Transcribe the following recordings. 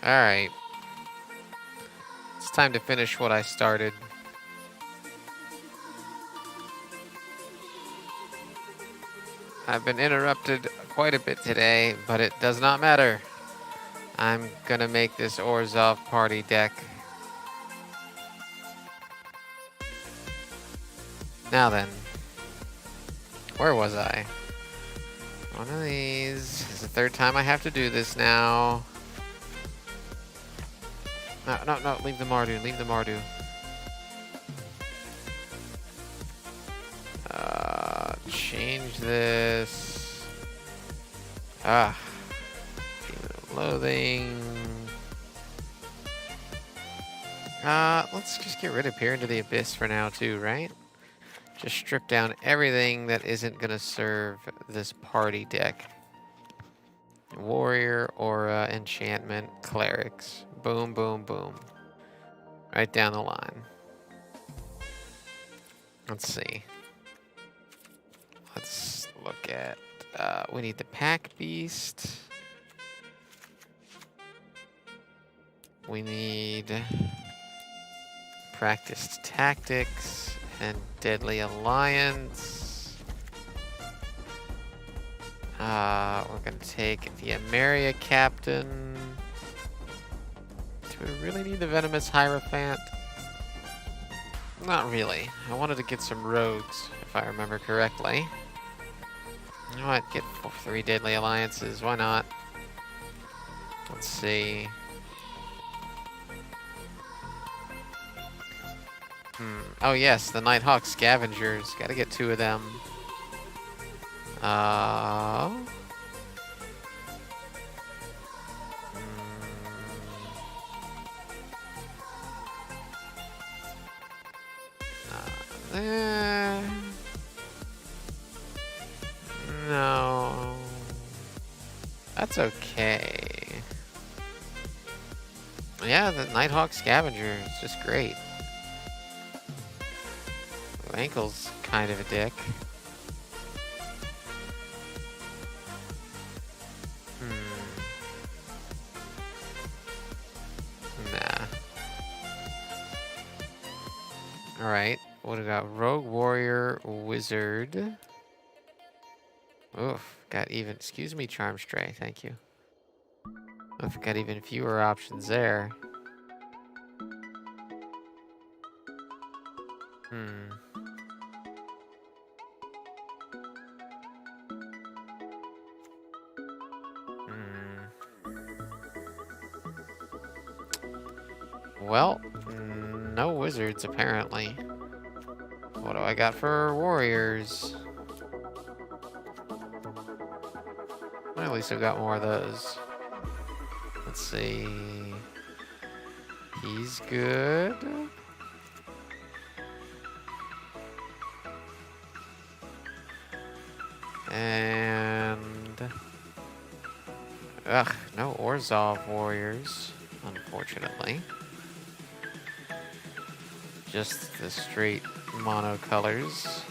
Alright. It's time to finish what I started. I've been interrupted quite a bit today, but it does not matter. I'm gonna make this Orzhov party deck. Now then. Where was I? One of these. It's the third time I have to do this now. No, leave the Mardu, leave the Mardu. Change this. Loathing. Let's just get rid of Peer into the Abyss for now too, right? Just strip down everything that isn't gonna serve this party deck. Warrior, Aura, Enchantment, Clerics. Boom, boom, boom. Right down the line. Let's see. Let's look at, we need the Pack Beast. We need Practiced Tactics and Deadly Alliance. We're gonna take the Ameria Captain. Do we really need the Venomous Hierophant? Not really. I wanted to get some rogues, if I remember correctly. You know what? Get 3 Deadly Alliances. Why not? Let's see. Oh yes, the Nighthawk Scavengers. Gotta get 2 of them. No. That's okay. Yeah, the Nighthawk Scavenger is just great. Ankle's kind of a dick. Nah. Alright, what do we got? Rogue, Warrior, Wizard. Oof, got even, excuse me, Charm Stray, thank you. Oof, got even fewer options there. Well, no wizards apparently. What do I got for warriors? Well, at least I've got more of those. Let's see. He's good. And no Orzhov warriors, unfortunately. Just the straight mono colors.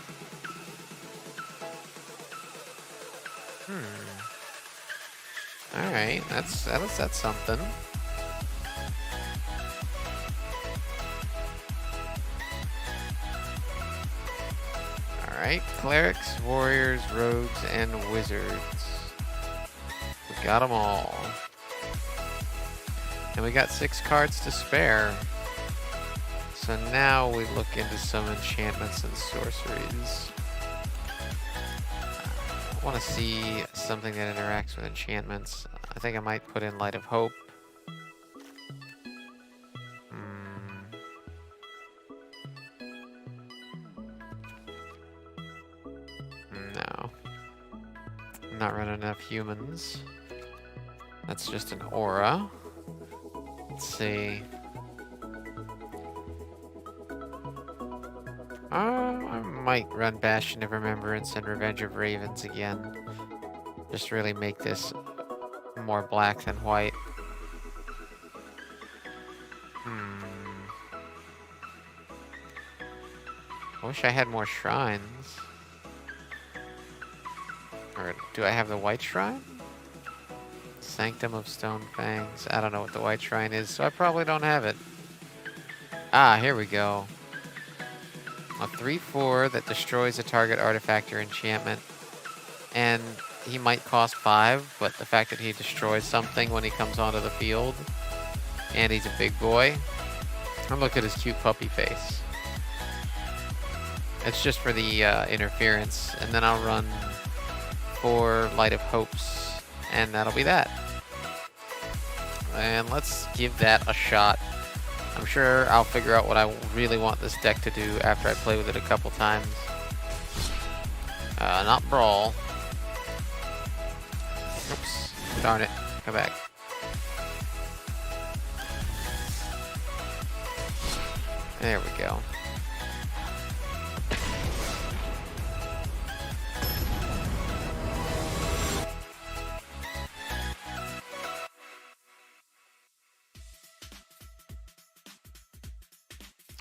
Alright, that's something. Alright, clerics, warriors, rogues, and wizards. We got them all. And we got 6 cards to spare. So now we look into some enchantments and sorceries. I want to see something that interacts with enchantments. I think I might put in Light of Hope. No. I'm not running enough humans. That's just an aura. Let's see. I might run Bastion of Remembrance and Revenge of Ravens again. Just really make this more black than white. I wish I had more shrines. Or do I have the white shrine? Sanctum of Stone Fangs. I don't know what the White Shrine is, so I probably don't have it. Ah, here we go. A 3/4 that destroys a target artifact or enchantment. And he might cost 5, but the fact that he destroys something when he comes onto the field, and he's a big boy. And look at his cute puppy face. It's just for the interference, and then I'll run 4 Light of Hopes, and that'll be that. And let's give that a shot. I'm sure I'll figure out what I really want this deck to do after I play with it a couple times. Not Brawl. Oops. Darn it. Come back. There we go.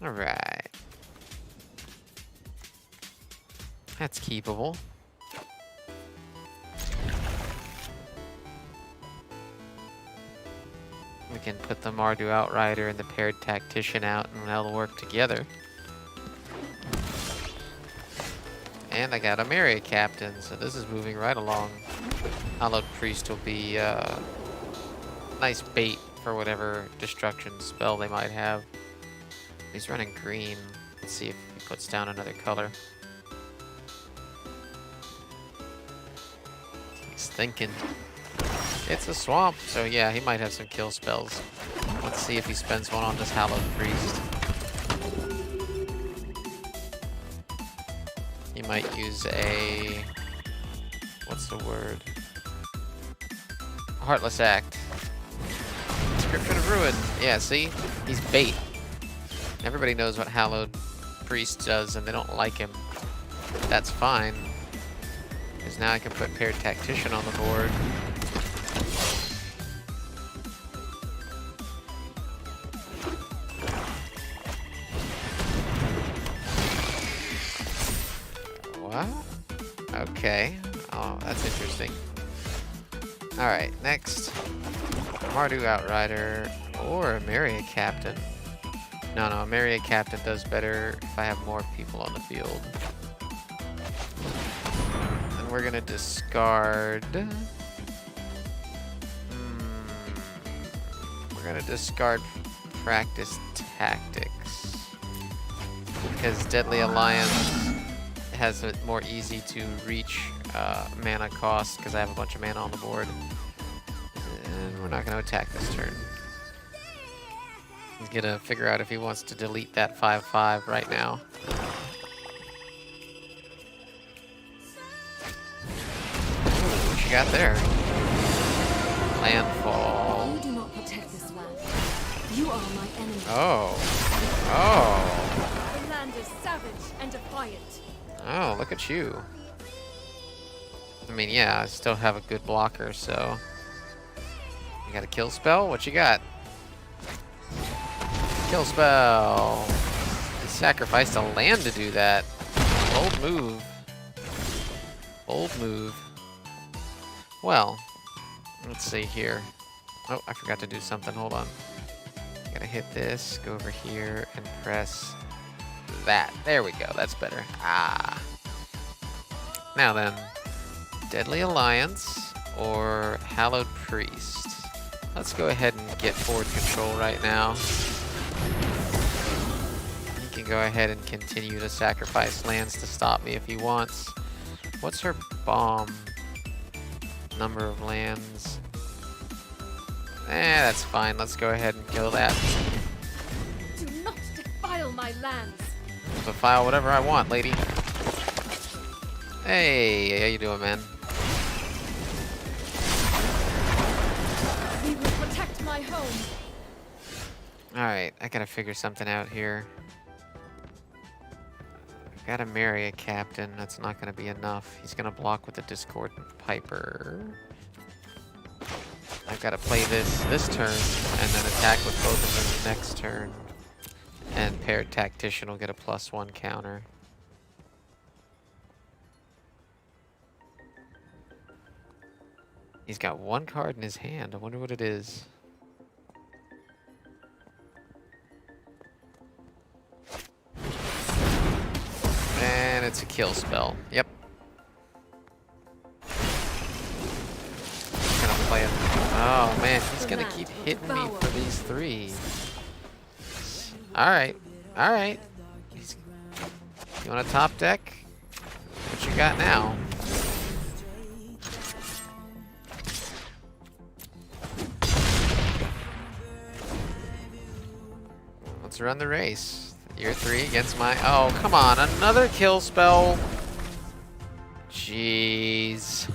All right. That's keepable. We can put the Mardu Outrider and the paired Tactician out, and they'll work together. And I got a Myriad Captain, so this is moving right along. Hallowed Priest will be nice bait for whatever destruction spell they might have. He's running green. Let's see if he puts down another color. He's thinking. It's a swamp, so yeah, he might have some kill spells. Let's see if he spends one on this Hallowed Priest. He might use a... what's the word? Heartless Act. Inscription of Ruin. Yeah, see? He's bait. Everybody knows what Hallowed Priest does, and they don't like him. That's fine. Because now I can put paired Tactician on the board. What? Okay. Oh, that's interesting. Alright, next. Mardu Outrider or a Myriad Captain. No, a Myriad Captain does better if I have more people on the field. And we're gonna discard... We're gonna discard Practice Tactics. Because Deadly Alliance has a more easy to reach mana cost, because I have a bunch of mana on the board. And we're not gonna attack this turn. He's gonna figure out if he wants to delete that 5/5 right now. Ooh, what you got there? Landfall. You do not protect this land. You are my enemy. Oh. Oh. The land is savage and defiant. Oh, look at you. I mean, yeah, I still have a good blocker, so... You got a kill spell? What you got? Kill spell. He sacrificed a land to do that. Bold move. Bold move. Well, let's see here. Oh, I forgot to do something. Hold on. Gotta hit this, go over here, and press that. There we go. That's better. Ah. Now then, Deadly Alliance or Hallowed Priest. Let's go ahead and get forward control right now. He can go ahead and continue to sacrifice lands to stop me if he wants. What's her bomb? Number of lands. That's fine. Let's go ahead and kill that. Do not defile my lands. I'll defile whatever I want, lady. Hey, how you doing, man? We will protect my home. Alright, I gotta figure something out here. I've gotta marry a captain. That's not gonna be enough. He's gonna block with a Discordant Piper. I've gotta play this turn, and then attack with both of them next turn. And paired Tactician will get a +1 counter. He's got one card in his hand. I wonder what it is. And it's a kill spell. Yep. Gonna play it. Oh man, he's gonna keep hitting me for these 3. Alright. Alright. You want a top deck? What you got now? Let's run the race. You're 3 against my... Oh, come on. Another kill spell. Jeez.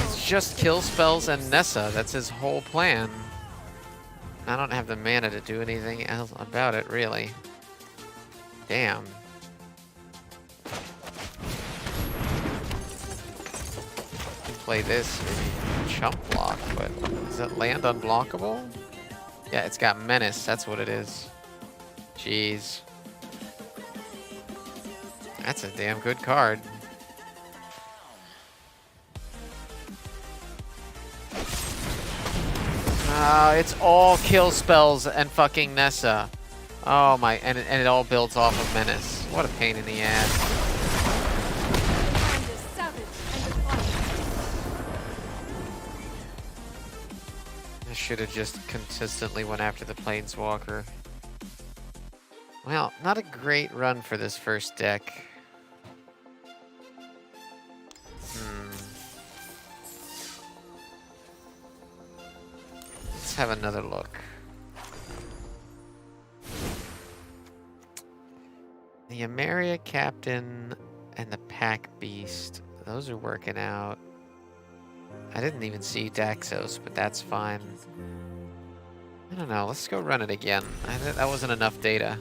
It's just kill spells and Nessa. That's his whole plan. I don't have the mana to do anything else about it, really. Damn. Play this, maybe chump block, but is that land unblockable? Yeah, it's got menace, that's what it is. Jeez. That's a damn good card. It's all kill spells and fucking Nessa. Oh my, and it all builds off of menace. What a pain in the ass. I should have just consistently went after the Planeswalker. Well, not a great run for this first deck. Let's have another look. The Emeria Captain and the Pack Beast. Those are working out. I didn't even see Daxos, but that's fine. I don't know. Let's go run it again. That wasn't enough data.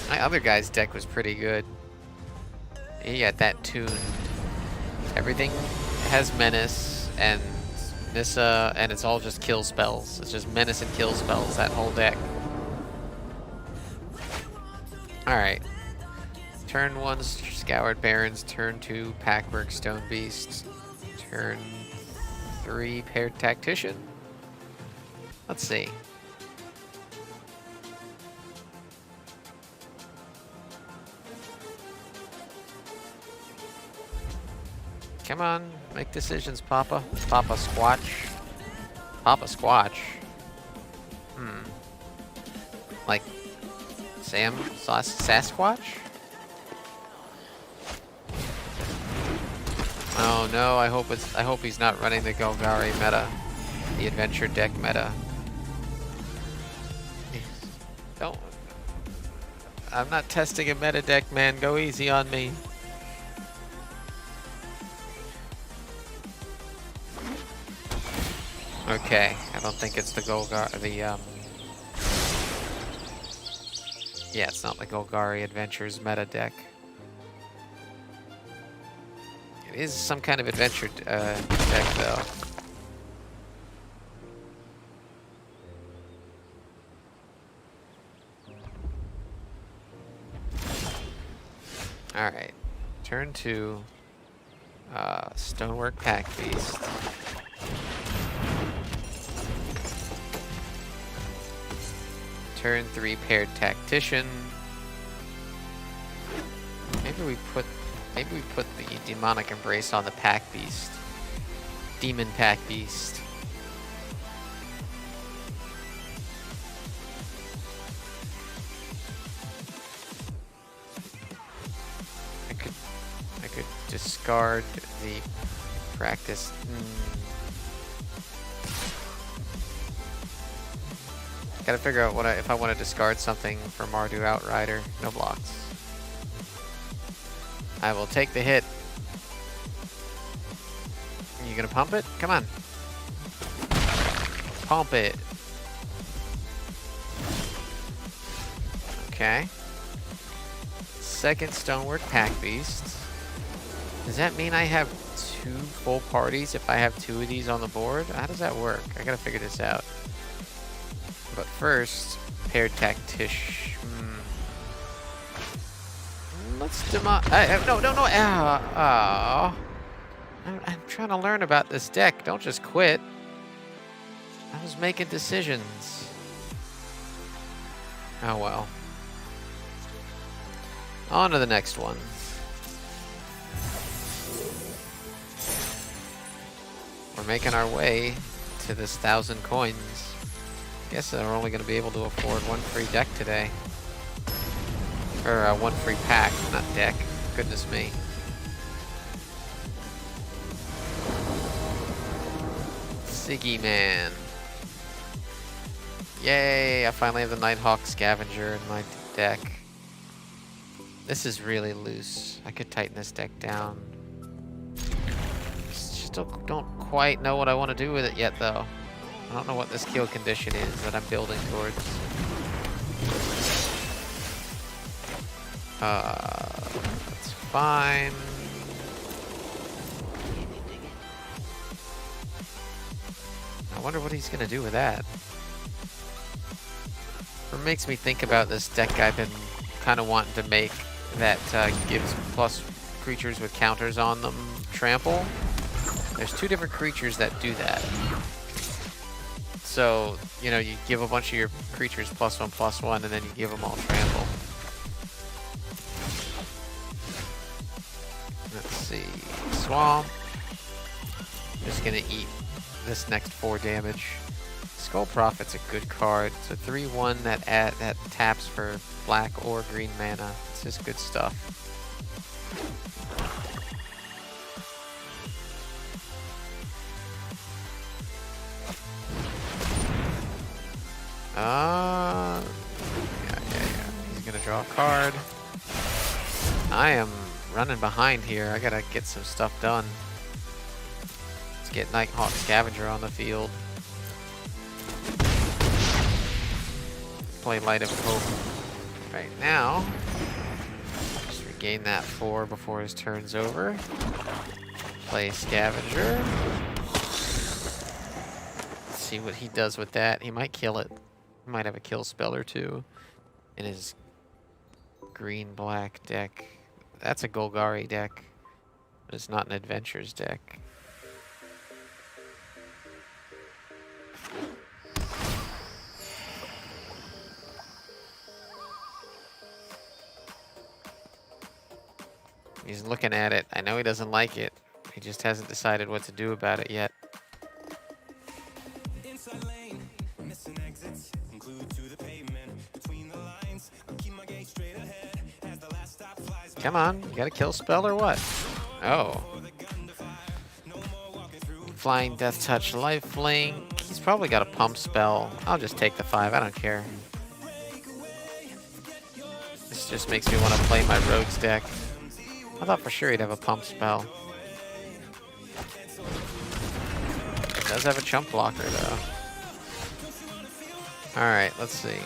My other guy's deck was pretty good. He got that tuned. Everything has menace and Nissa, and it's all just kill spells. It's just menace and kill spells, that whole deck. Alright. Turn 1, Scoured Barrens. Turn 2, Packwork Stone Beast. Turn 3, Paired Tactician. Let's see. Come on, make decisions, Papa. Papa Squatch. Papa Squatch. Like Sam Sasquatch? Oh no, I hope he's not running the Golgari meta. The adventure deck meta. Don't. I'm not testing a meta deck, man. Go easy on me. Okay, I don't think it's the yeah, it's not the Golgari Adventures meta deck. It is some kind of adventure deck, though. Alright, turn 2, Stonework Pack Beast. Turn 3, Paired Tactician. Maybe we put the Demonic Embrace on the Pack Beast. Demon Pack Beast. I could discard the practice. Gotta figure out if I want to discard something for Mardu Outrider. No blocks. I will take the hit. You gonna pump it? Come on. Pump it. Okay. Second Stonework Pack Beast. Does that mean I have 2 full parties if I have 2 of these on the board? How does that work? I gotta figure this out. But first, Paired Tactician. Let's no. I'm trying to learn about this deck. Don't just quit. I was making decisions. Oh well. On to the next one. We're making our way to this 1,000 coins. Guess they're only going to be able to afford one free deck today. Or one free pack, not deck. Goodness me. Siggy Man. Yay, I finally have the Nighthawk Scavenger in my deck. This is really loose. I could tighten this deck down. Still don't quite know what I want to do with it yet, though. I don't know what this kill condition is that I'm building towards. That's fine. I wonder what he's gonna do with that. It makes me think about this deck I've been kind of wanting to make that gives plus creatures with counters on them trample. There's 2 different creatures that do that. So, you know, you give a bunch of your creatures +1/+1, and then you give them all trample. Let's see. Swamp. Just gonna eat this next 4 damage. Skull Prophet's a good card. It's a 3/1 that taps for black or green mana. It's just good stuff. Yeah. He's gonna draw a card. I am running behind here. I gotta get some stuff done. Let's get Nighthawk Scavenger on the field. Play Light of Hope right now. Just regain that 4 before his turn's over. Play Scavenger. Let's see what he does with that. He might kill it. He might have a kill spell or 2 in his green-black deck. That's a Golgari deck, but it's not an Adventures deck. He's looking at it. I know he doesn't like it. He just hasn't decided what to do about it yet. Come on, you got a kill spell or what? Oh. Flying Death Touch, Lifelink. He's probably got a pump spell. I'll just take the 5, I don't care. This just makes me want to play my Rogues deck. I thought for sure he'd have a pump spell. It does have a chump blocker though. Alright, let's see.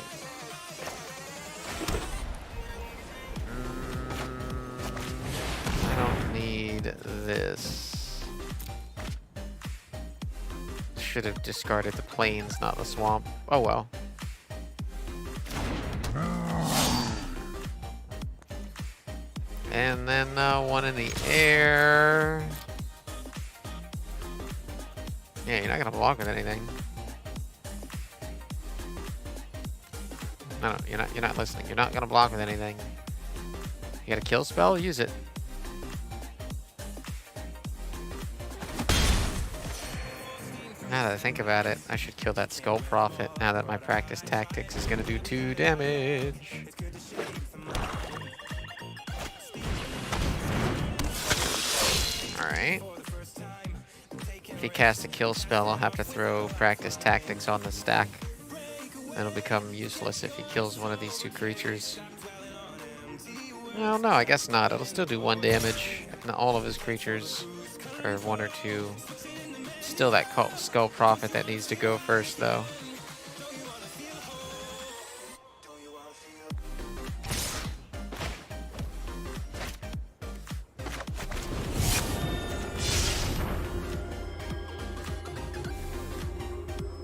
I don't need this. Should have discarded the plains, not the swamp. Oh well. And then 1 in the air. Yeah, you're not gonna block with anything. No, you're not listening. You're not gonna block with anything. You got a kill spell? Use it. Now that I think about it, I should kill that Skull Prophet now that my practice tactics is gonna do 2 damage. Alright. If he casts a kill spell, I'll have to throw practice tactics on the stack. It'll become useless if he kills one of these 2 creatures. Well, no, I guess not. It'll still do 1 damage. And all of his creatures are 1 or 2. Still that Skull Prophet that needs to go first, though.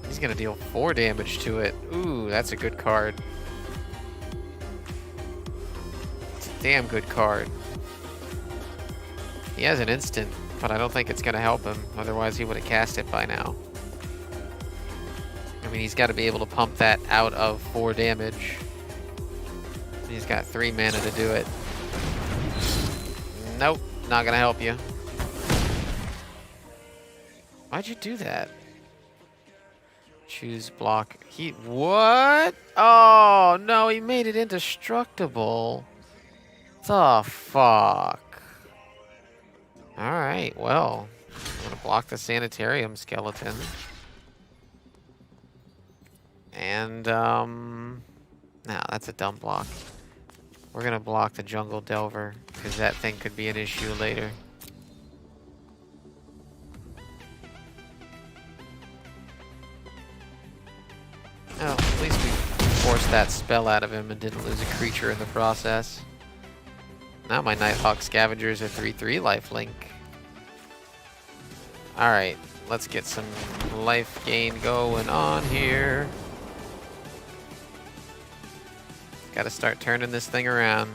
He's gonna deal 4 damage to it. Ooh, that's a good card. damn good card. He has an instant, but I don't think it's going to help him. Otherwise, he would have cast it by now. I mean, he's got to be able to pump that out of 4 damage. He's got 3 mana to do it. Nope, not going to help you. Why'd you do that? Choose block. What? Oh, no, he made it indestructible. The fuck? Alright, well. I'm gonna block the sanitarium skeleton. And, no, that's a dumb block. We're gonna block the jungle delver, because that thing could be an issue later. Oh, at least we forced that spell out of him and didn't lose a creature in the process. Now my Nighthawk Scavenger's a 3/3 lifelink. Alright, let's get some life gain going on here. Gotta start turning this thing around.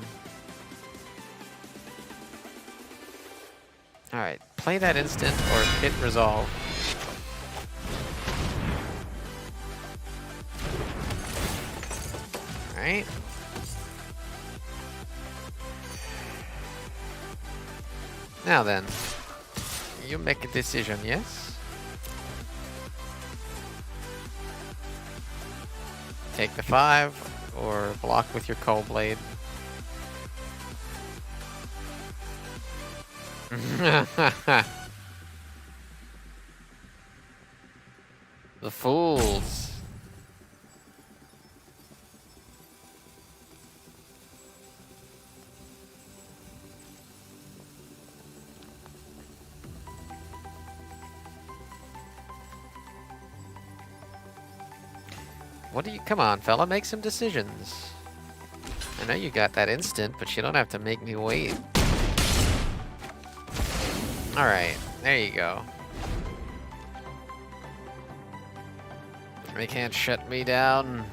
Alright, play that instant or hit resolve. Alright. Now then, you make a decision, yes? Take the 5 or block with your Cold Blade. The fools. What do you... Come on, fella, make some decisions. I know you got that instant, but you don't have to make me wait. Alright, there you go. They can't shut me down.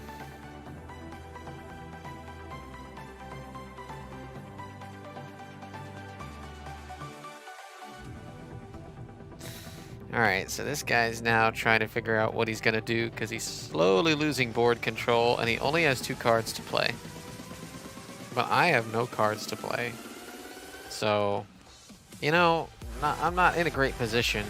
Alright, so this guy's now trying to figure out what he's going to do because he's slowly losing board control and he only has 2 cards to play. But I have no cards to play. So, you know, I'm not in a great position.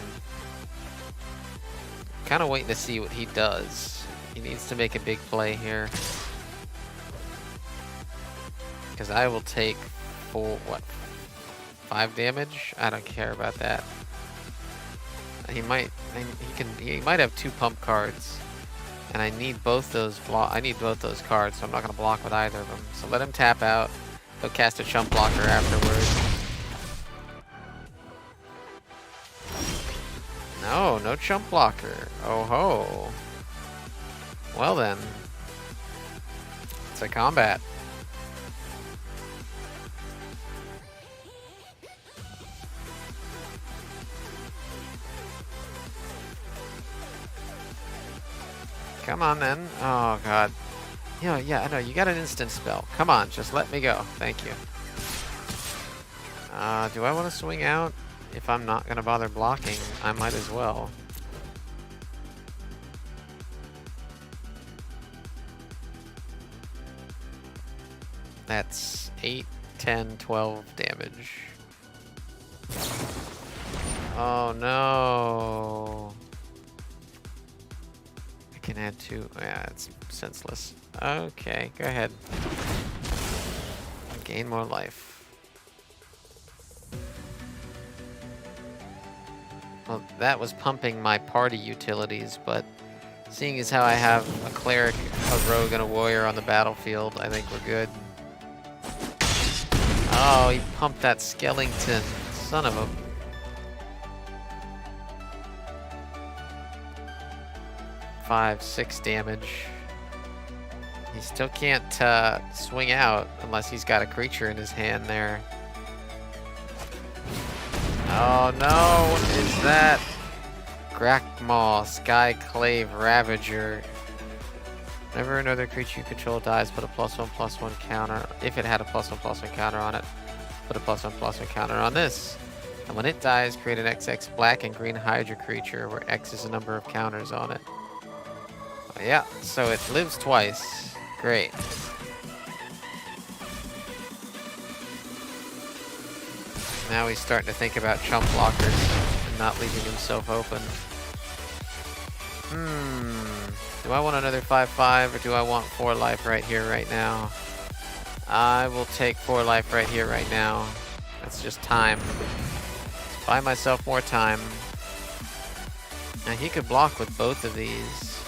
Kind of waiting to see what he does. He needs to make a big play here. Because I will take 5 damage? I don't care about that. He might have 2 pump cards, and I need both those cards, so I'm not gonna block with either of them. So let him tap out. He'll cast a chump blocker afterwards. No chump blocker. Oh ho. Well then, it's a combat. Come on then. Oh god. Yeah, I know. You got an instant spell. Come on, just let me go. Thank you. Do I want to swing out? If I'm not going to bother blocking, I might as well. That's 8, 10, 12 damage. Oh no. Can add 2. Yeah, it's senseless. Okay, go ahead. Gain more life. Well, that was pumping my party utilities, but seeing as how I have a cleric, a rogue, and a warrior on the battlefield, I think we're good. Oh, he pumped that skeleton. Son of a... Five, 6 damage. He still can't swing out unless he's got a creature in his hand there. Oh no, what is that? Grakmaw, Skyclave Ravager. Whenever another creature you control dies, put a +1/+1 counter. If it had a +1/+1 counter on it, put a +1/+1 counter on this. And when it dies, create an XX black and green Hydra creature where X is the number of counters on it. Yeah, so it lives twice. Great. Now he's starting to think about chump blockers and not leaving himself open. Do I want another 5/5 or do I want 4 life right here, right now? I will take 4 life right here, right now. That's just time. Let's buy myself more time. Now he could block with both of these.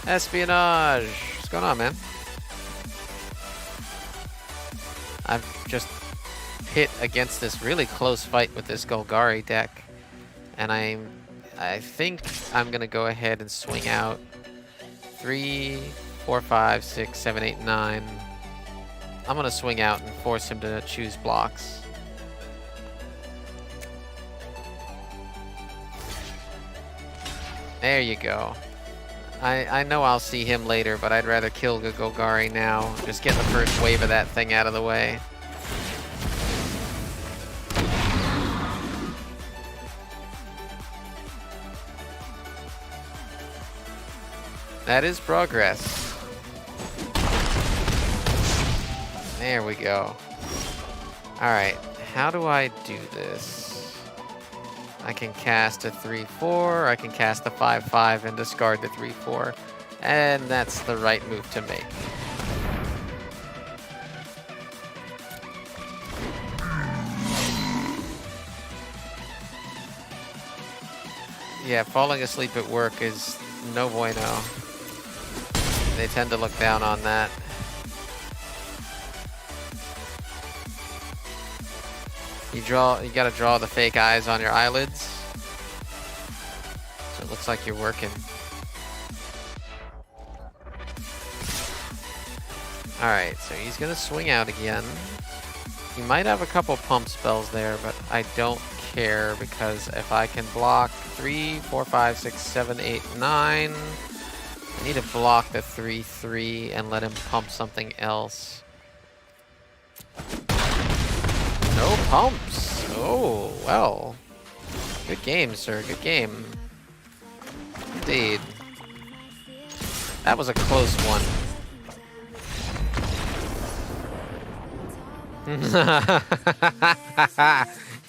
Espionage! What's going on, man? I've just hit against this really close fight with this Golgari deck. And I think I'm gonna go ahead and swing out 3, 4, 5, 6, 7, 8, 9. I'm gonna swing out and force him to choose blocks. There you go. I know I'll see him later, but I'd rather kill the Golgari now. Just get the first wave of that thing out of the way. That is progress. There we go. Alright, how do I do this? I can cast a 3/4, I can cast the 5/5 and discard the 3/4. And that's the right move to make. Yeah, falling asleep at work is no bueno. They tend to look down on that. You gotta draw the fake eyes on your eyelids. So it looks like you're working. Alright, so he's gonna swing out again. He might have a couple pump spells there, but I don't care because if I can block 3, 4, 5, 6, 7, 8, 9. I need to block the 3/3 and let him pump something else. No pumps. Oh, well. Good game, sir. Good game. Indeed. That was a close one.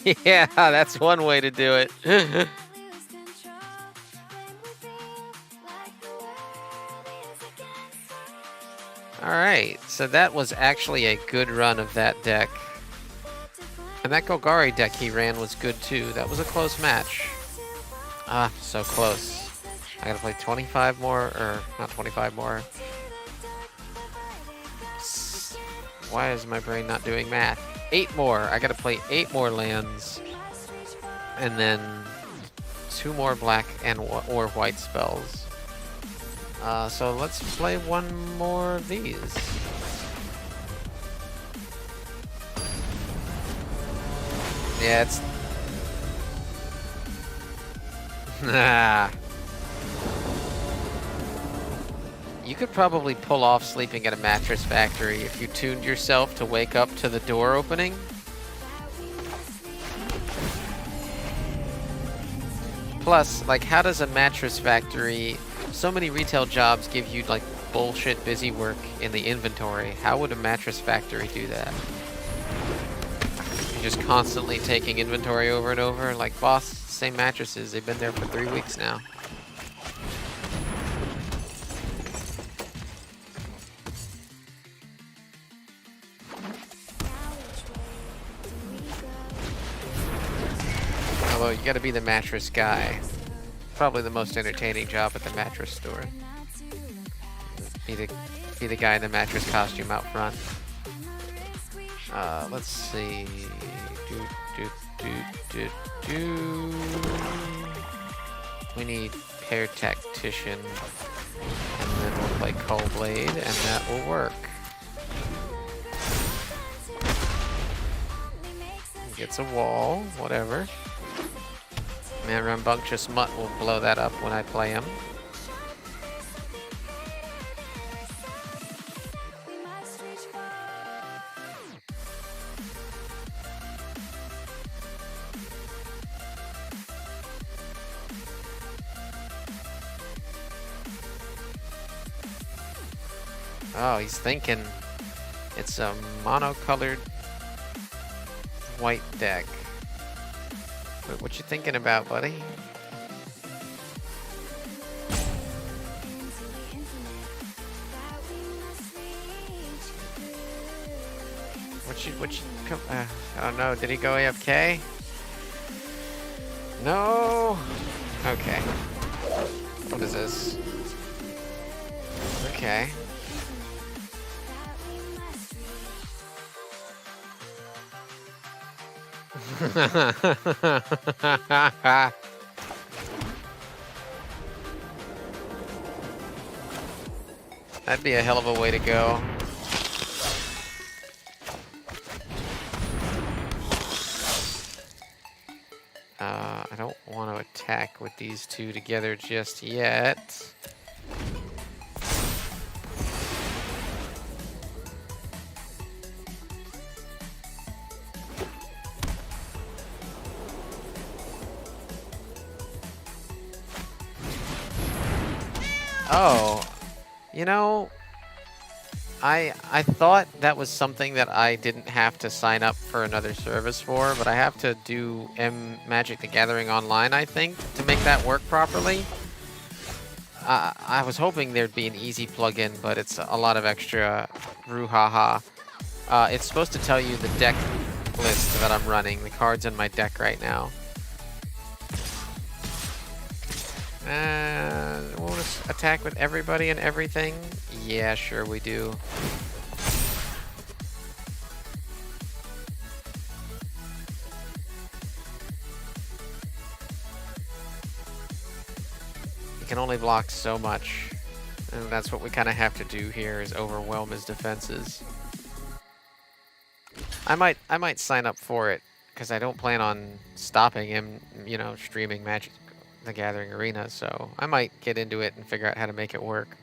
Yeah, that's one way to do it. Alright, so that was actually a good run of that deck. And that Golgari deck he ran was good too. That was a close match. Ah, so close. I gotta play 25 more, or not 25 more. Why is my brain not doing math? 8 more. I gotta play 8 more lands. And then 2 more black and or white spells. So let's play 1 more of these. Yeah, it's... You could probably pull off sleeping at a mattress factory if you tuned yourself to wake up to the door opening. Plus, like, how does a mattress factory... So many retail jobs give you, like, bullshit busy work in the inventory. How would a mattress factory do that? You're just constantly taking inventory over and over. Like, boss, same mattresses. They've been there for 3 weeks now. Although, you gotta be the mattress guy. Probably the most entertaining job at the mattress store. Be the guy in the mattress costume out front. Let's see. We need Pair Tactician, and then we'll play Cull Blade, and that will work. He gets a wall, whatever. Man, Rambunctious Mutt will blow that up when I play him. Oh, he's thinking it's a monocolored white deck. What you thinking about, buddy? Oh no, did he go AFK? No! Okay. What is this? Okay. That'd be a hell of a way to go. I don't want to attack with these two together just yet. Oh, you know, I thought that was something that I didn't have to sign up for another service for, but I have to do Magic the Gathering Online, I think, to make that work properly. I was hoping there'd be an easy plugin, but it's a lot of extra brouhaha. It's supposed to tell you the deck list that I'm running, the cards in my deck right now. Want to attack with everybody and everything? Yeah, sure we do. He can only block so much, and that's what we kind of have to do here, is overwhelm his defenses. I might sign up for it, because I don't plan on stopping him, you know, streaming Magic the Gathering Arena, so I might get into it and figure out how to make it work.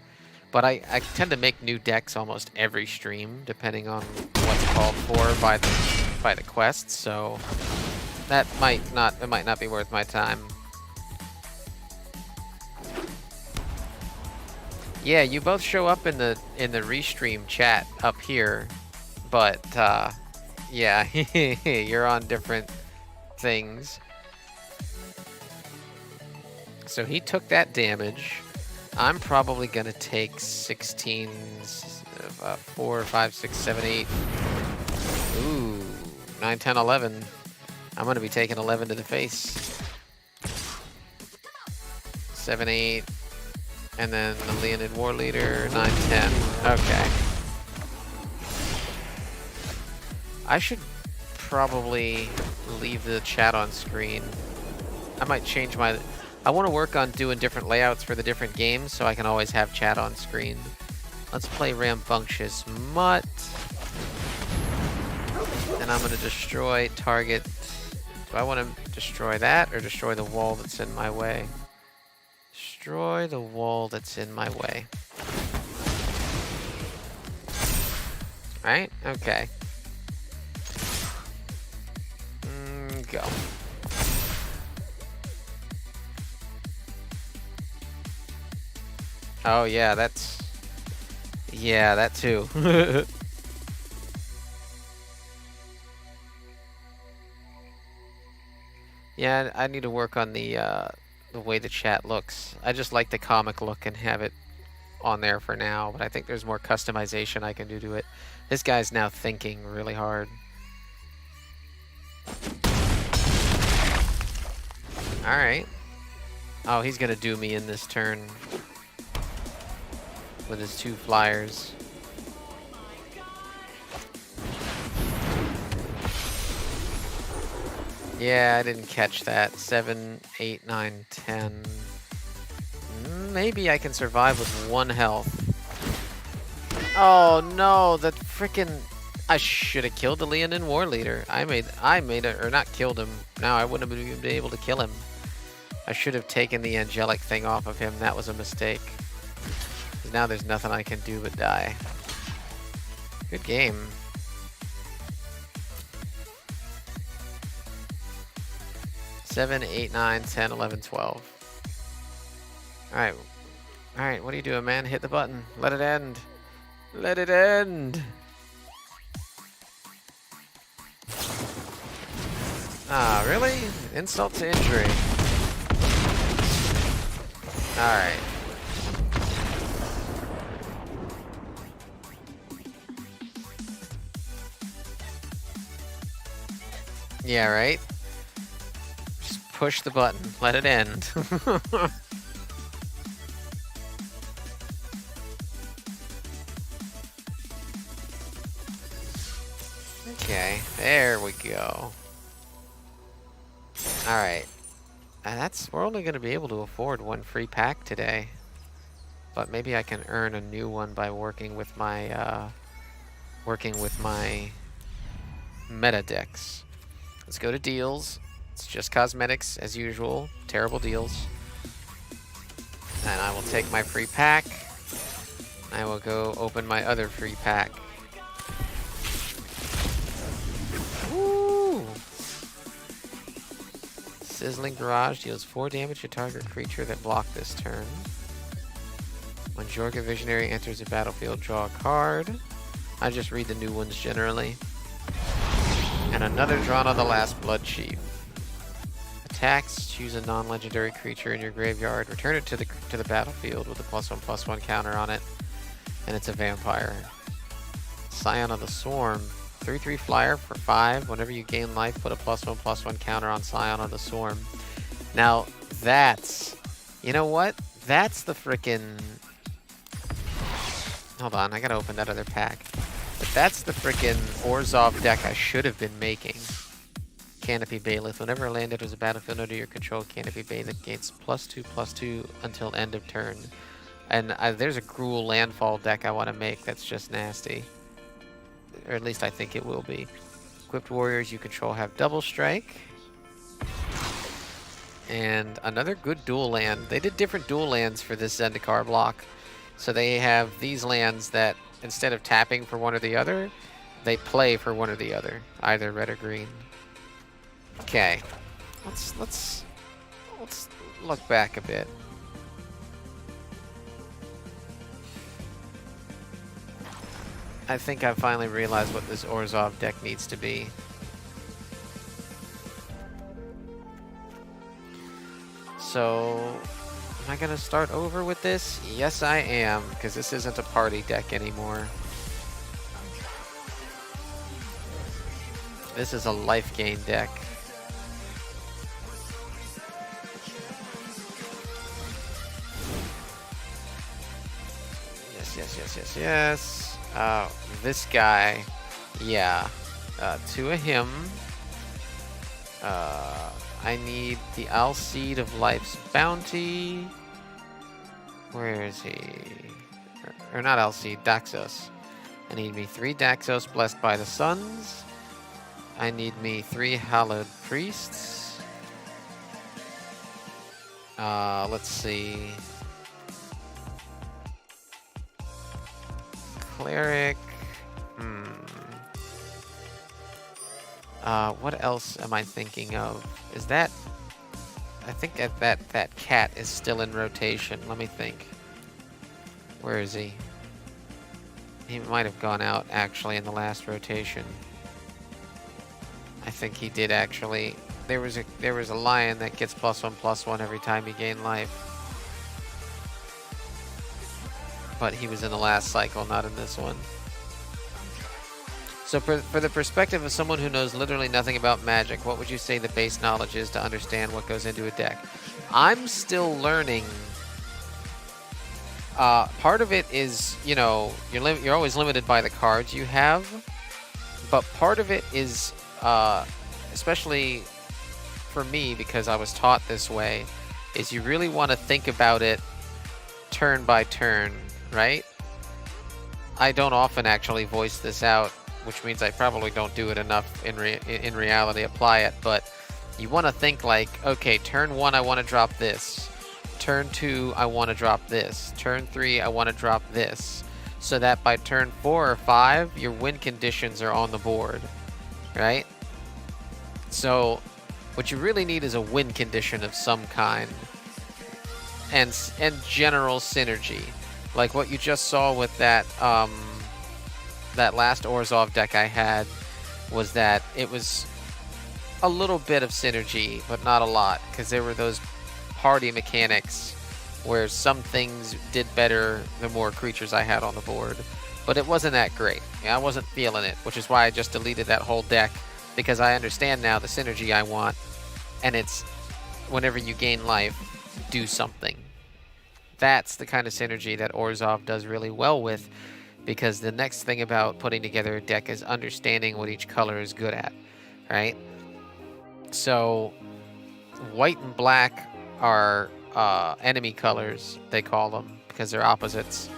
But I tend to make new decks almost every stream, depending on what's called for by the quests, so that might not be worth my time. Yeah, you both show up in the restream chat up here, but yeah, you're on different things. So he took that damage. I'm probably gonna take 16, 4, 5, 6, 7, 8. Ooh, 9, 10, 11. I'm gonna be taking 11 to the face. 7, 8. And then the Leonid War Leader, 9, 10. Okay. I should probably leave the chat on screen. I might change my... I want to work on doing different layouts for the different games so I can always have chat on screen. Let's play Rambunctious Mutt. And I'm going to destroy target... Do I want to destroy that or destroy the wall that's in my way? Destroy the wall that's in my way. Right? Okay. Go. Oh yeah, that's... Yeah, that too. Yeah, I need to work on the way the chat looks. I just like the comic look and have it on there for now, but I think there's more customization I can do to it. This guy's now thinking really hard. Alright. Oh, he's gonna do me in this turn with his 2 flyers. Yeah, I didn't catch that. 7, 8, 9, 10. Maybe I can survive with 1 health. Oh no, that frickin'... I should have killed the Leonid War Leader. I made it, or not killed him. No, I wouldn't have even been able to kill him. I should have taken the angelic thing off of him. That was a mistake. Now there's nothing I can do but die. Good game. Seven, 8, 9, 10, 11, 12. Alright. Alright, what are you doing, man? Hit the button. Let it end. Let it end. Ah, really? Insult to injury. Alright. Yeah, right? Just push the button. Let it end. Okay, there we go. Alright. We're only going to be able to afford one free pack today. But maybe I can earn a new one by working with my meta decks. Let's go to deals. It's just cosmetics as usual. Terrible deals. And I will take my free pack. I will go open my other free pack. Woo! Sizzling Barrage deals 4 damage to target creature that blocked this turn. When Jorga Visionary enters the battlefield, draw a card. I just read the new ones generally. And another drawn on the last Blood Chief. Attacks, choose a non-legendary creature in your graveyard, return it to the battlefield with a +1/+1 counter on it, and it's a vampire. Scion of the Swarm, 3/3 flyer for 5. Whenever you gain life, put a +1/+1 counter on Scion of the Swarm. Now that's, you know what? That's the frickin'. Hold on, I gotta open that other pack. But that's the frickin' Orzhov deck I should have been making. Canopy Bailiff. Whenever a land enters a battlefield under your control, Canopy Bailiff gains +2/+2 until end of turn. And there's a Gruul landfall deck I want to make that's just nasty. Or at least I think it will be. Equipped warriors you control have double strike. And another good dual land. They did different dual lands for this Zendikar block. So they have these lands that instead of tapping for one or the other, they play for one or the other, either red or green. Okay, let's look back a bit. I think I finally realized what this Orzhov deck needs to be. So, am I gonna start over with this? Yes, I am, because this isn't a party deck anymore. This is a life gain deck. Yes. This guy, yeah. 2 of him. I need the Alseed of Life's Bounty. Where is he? Or not Alseed, Daxos. I need me 3 Daxos Blessed by the Suns. I need me 3 Hallowed Priests. Let's see. Cleric. What else am I thinking of? Is that... I think that cat is still in rotation. Let me think. Where is he? He might have gone out, actually, in the last rotation. I think he did, actually. There was a lion that gets +1/+1 every time you gain life. But he was in the last cycle, not in this one. So for the perspective of someone who knows literally nothing about Magic, what would you say the base knowledge is to understand what goes into a deck? I'm still learning. Part of it is, you know, you're always limited by the cards you have. But part of it is, especially for me, because I was taught this way, is you really want to think about it turn by turn, right? I don't often actually voice this out, which means I probably don't do it enough in reality, apply it, but you want to think like, okay, turn 1 I want to drop this, turn 2 I want to drop this, turn 3 I want to drop this, so that by turn 4 or 5 your win conditions are on the board, right? So what you really need is a win condition of some kind, and general synergy, like what you just saw with that last Orzhov deck I had was that it was a little bit of synergy, but not a lot, because there were those party mechanics where some things did better the more creatures I had on the board, but it wasn't that great. I wasn't feeling it, which is why I just deleted that whole deck, because I understand now the synergy I want, and it's whenever you gain life, do something. That's the kind of synergy that Orzhov does really well with, because the next thing about putting together a deck is understanding what each color is good at, right? So white and black are enemy colors, they call them, because they're opposites.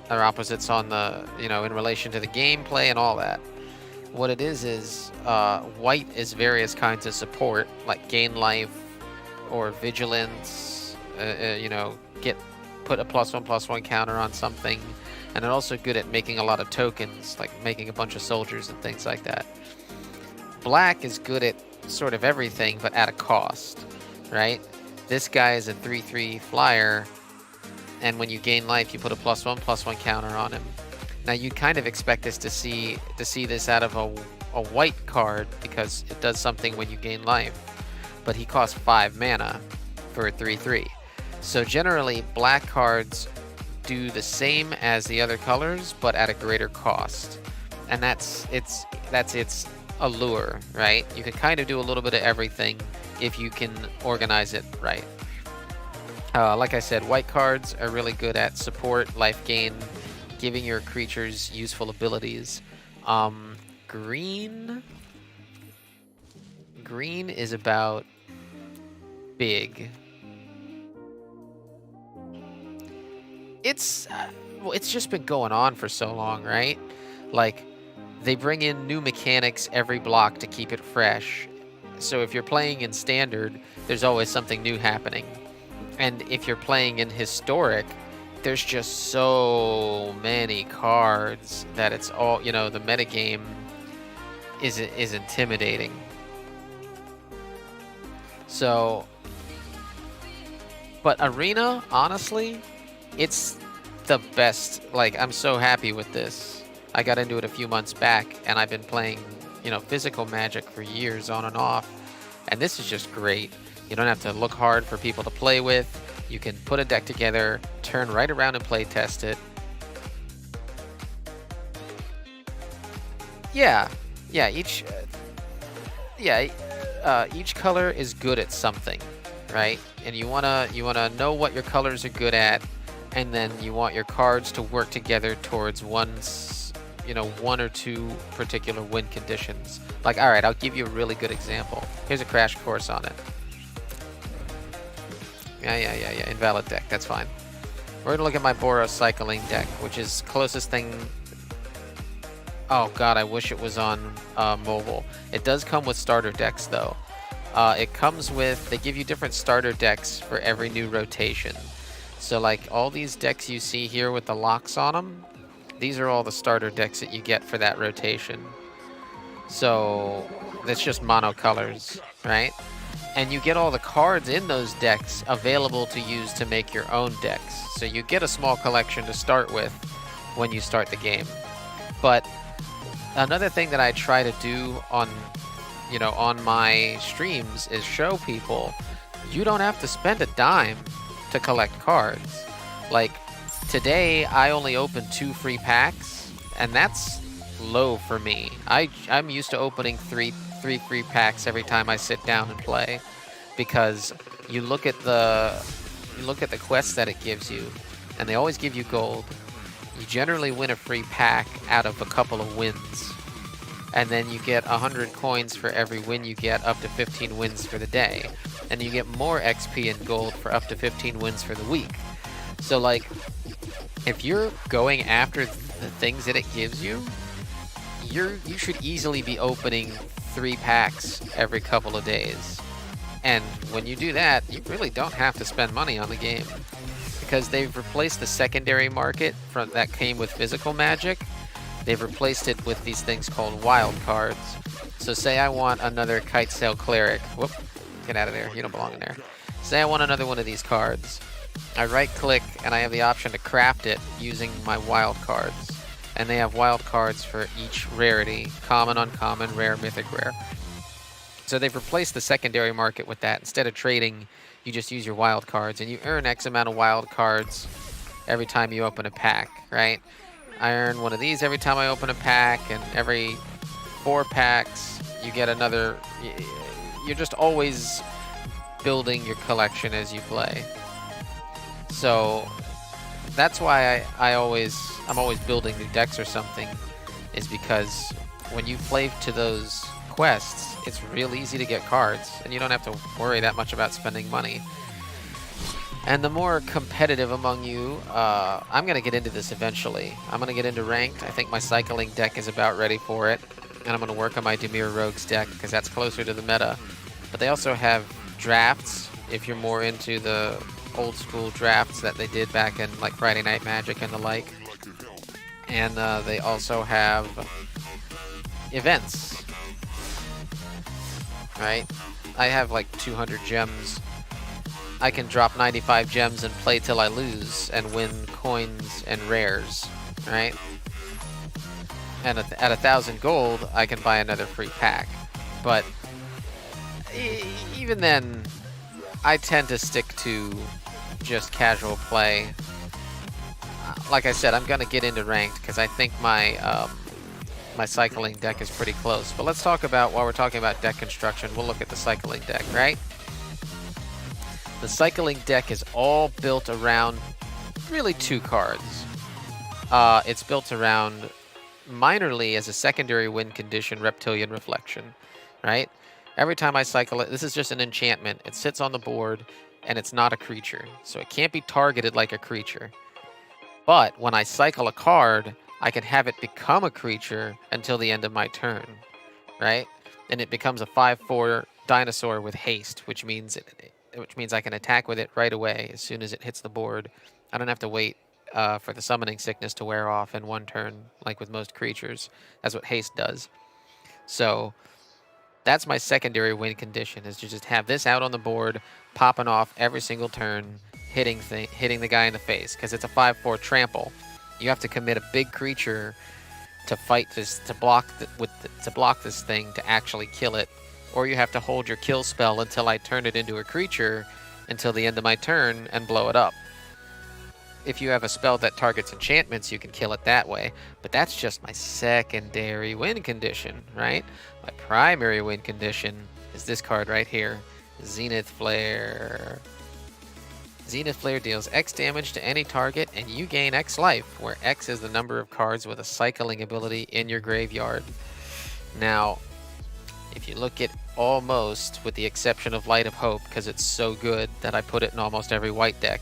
They're opposites on the, in relation to the gameplay and all that. What it is white is various kinds of support, like gain life or vigilance, put a +1/+1 counter on something, and they're also good at making a lot of tokens, like making a bunch of soldiers and things like that. Black is good at sort of everything, but at a cost, right? This guy is a 3/3 flyer, and when you gain life, you put a +1/+1 counter on him. Now you kind of expect us to see this out of a white card, because it does something when you gain life, but he costs 5 mana for a 3/3. So generally, black cards do the same as the other colors, but at a greater cost, and that's its allure, right? You can kind of do a little bit of everything if you can organize it right. Like I said, white cards are really good at support, life gain, giving your creatures useful abilities. Green is about big. It's just been going on for so long, right? Like, they bring in new mechanics every block to keep it fresh. So if you're playing in standard, there's always something new happening. And if you're playing in historic, there's just so many cards that it's all, the metagame is intimidating. So, but Arena, honestly, it's the best. Like, I'm so happy with this. I got into it a few months back, and I've been playing, physical Magic for years on and off, and this is just great. You don't have to look hard for people to play with. You can put a deck together, turn right around and play test it. Each color is good at something, right? And you wanna know what your colors are good at, and then you want your cards to work together towards one or two particular win conditions. Like, all right, I'll give you a really good example. Here's a crash course on it. Yeah. Invalid deck. That's fine. We're gonna look at my Boros cycling deck, which is closest thing. Oh god, I wish it was on mobile. It does come with starter decks though. It comes with, they give you different starter decks for every new rotation. So like all these decks you see here with the locks on them, these are all the starter decks that you get for that rotation. So that's just mono colors, right? And you get all the cards in those decks available to use to make your own decks. So you get a small collection to start with when you start the game. But another thing that I try to do on my streams is show people you don't have to spend a dime to collect cards. Like today, I only opened 2 free packs, and that's low for me. I'm used to opening three free packs every time I sit down and play, because you look at the quests that it gives you, and they always give you gold. You generally win a free pack out of a couple of wins, and then you get 100 coins for every win you get, up to 15 wins for the day, and you get more XP and gold for up to 15 wins for the week. So like, if you're going after the things that it gives you, you should easily be opening 3 packs every couple of days. And when you do that, you really don't have to spend money on the game, because they've replaced the secondary market that came with physical Magic. They've replaced it with these things called wild cards. So say I want another Kite Sail Cleric. Whoop, get out of there, you don't belong in there. Say I want another one of these cards. I right click and I have the option to craft it using my wild cards. and they have wild cards for each rarity: common, uncommon, rare, mythic, rare. So they've replaced the secondary market with that. Instead of trading, you just use your wild cards, and you earn X amount of wild cards every time you open a pack, right? I earn one of these every time I open a pack, and every 4 packs you get another. You're just always building your collection as you play. So that's why I'm always building new decks or something, is because when you play to those quests, it's real easy to get cards, and you don't have to worry that much about spending money. And the more competitive among you, I'm going to get into this eventually. I'm going to get into ranked. I think my cycling deck is about ready for it. And I'm going to work on my Dimir Rogues deck because that's closer to the meta. But they also have drafts, if you're more into the old school drafts that they did back in like Friday Night Magic and the like. And they also have events. Right? I have like 200 gems. I can drop 95 gems and play till I lose and win coins and rares, right? And at 1,000 gold, I can buy another free pack. But even then, I tend to stick to just casual play. Like I said, I'm gonna get into ranked because I think my my cycling deck is pretty close. But let's talk about, while we're talking about deck construction, we'll look at the cycling deck, right? The cycling deck is all built around really 2 cards. It's built around, minorly as a secondary win condition, Reptilian Reflection, right? Every time I cycle it, this is just an enchantment. It sits on the board, and it's not a creature, so it can't be targeted like a creature. But when I cycle a card, I can have it become a creature until the end of my turn, right? And it becomes a 5/4 dinosaur with haste, which means I can attack with it right away as soon as it hits the board. I don't have to wait for the summoning sickness to wear off in 1 turn, like with most creatures. That's what haste does. So that's my secondary win condition, is to just have this out on the board, popping off every single turn, hitting the guy in the face, because it's a 5/4 trample. You have to commit a big creature to fight this, to block this thing to actually kill it. Or you have to hold your kill spell until I turn it into a creature until the end of my turn and blow it up. If you have a spell that targets enchantments, you can kill it that way. But that's just my secondary win condition, right? My primary win condition is this card right here, Zenith Flare. Zenith Flare deals X damage to any target, and you gain X life, where X is the number of cards with a cycling ability in your graveyard. Now, if you look at almost, with the exception of Light of Hope, because it's so good that I put it in almost every white deck,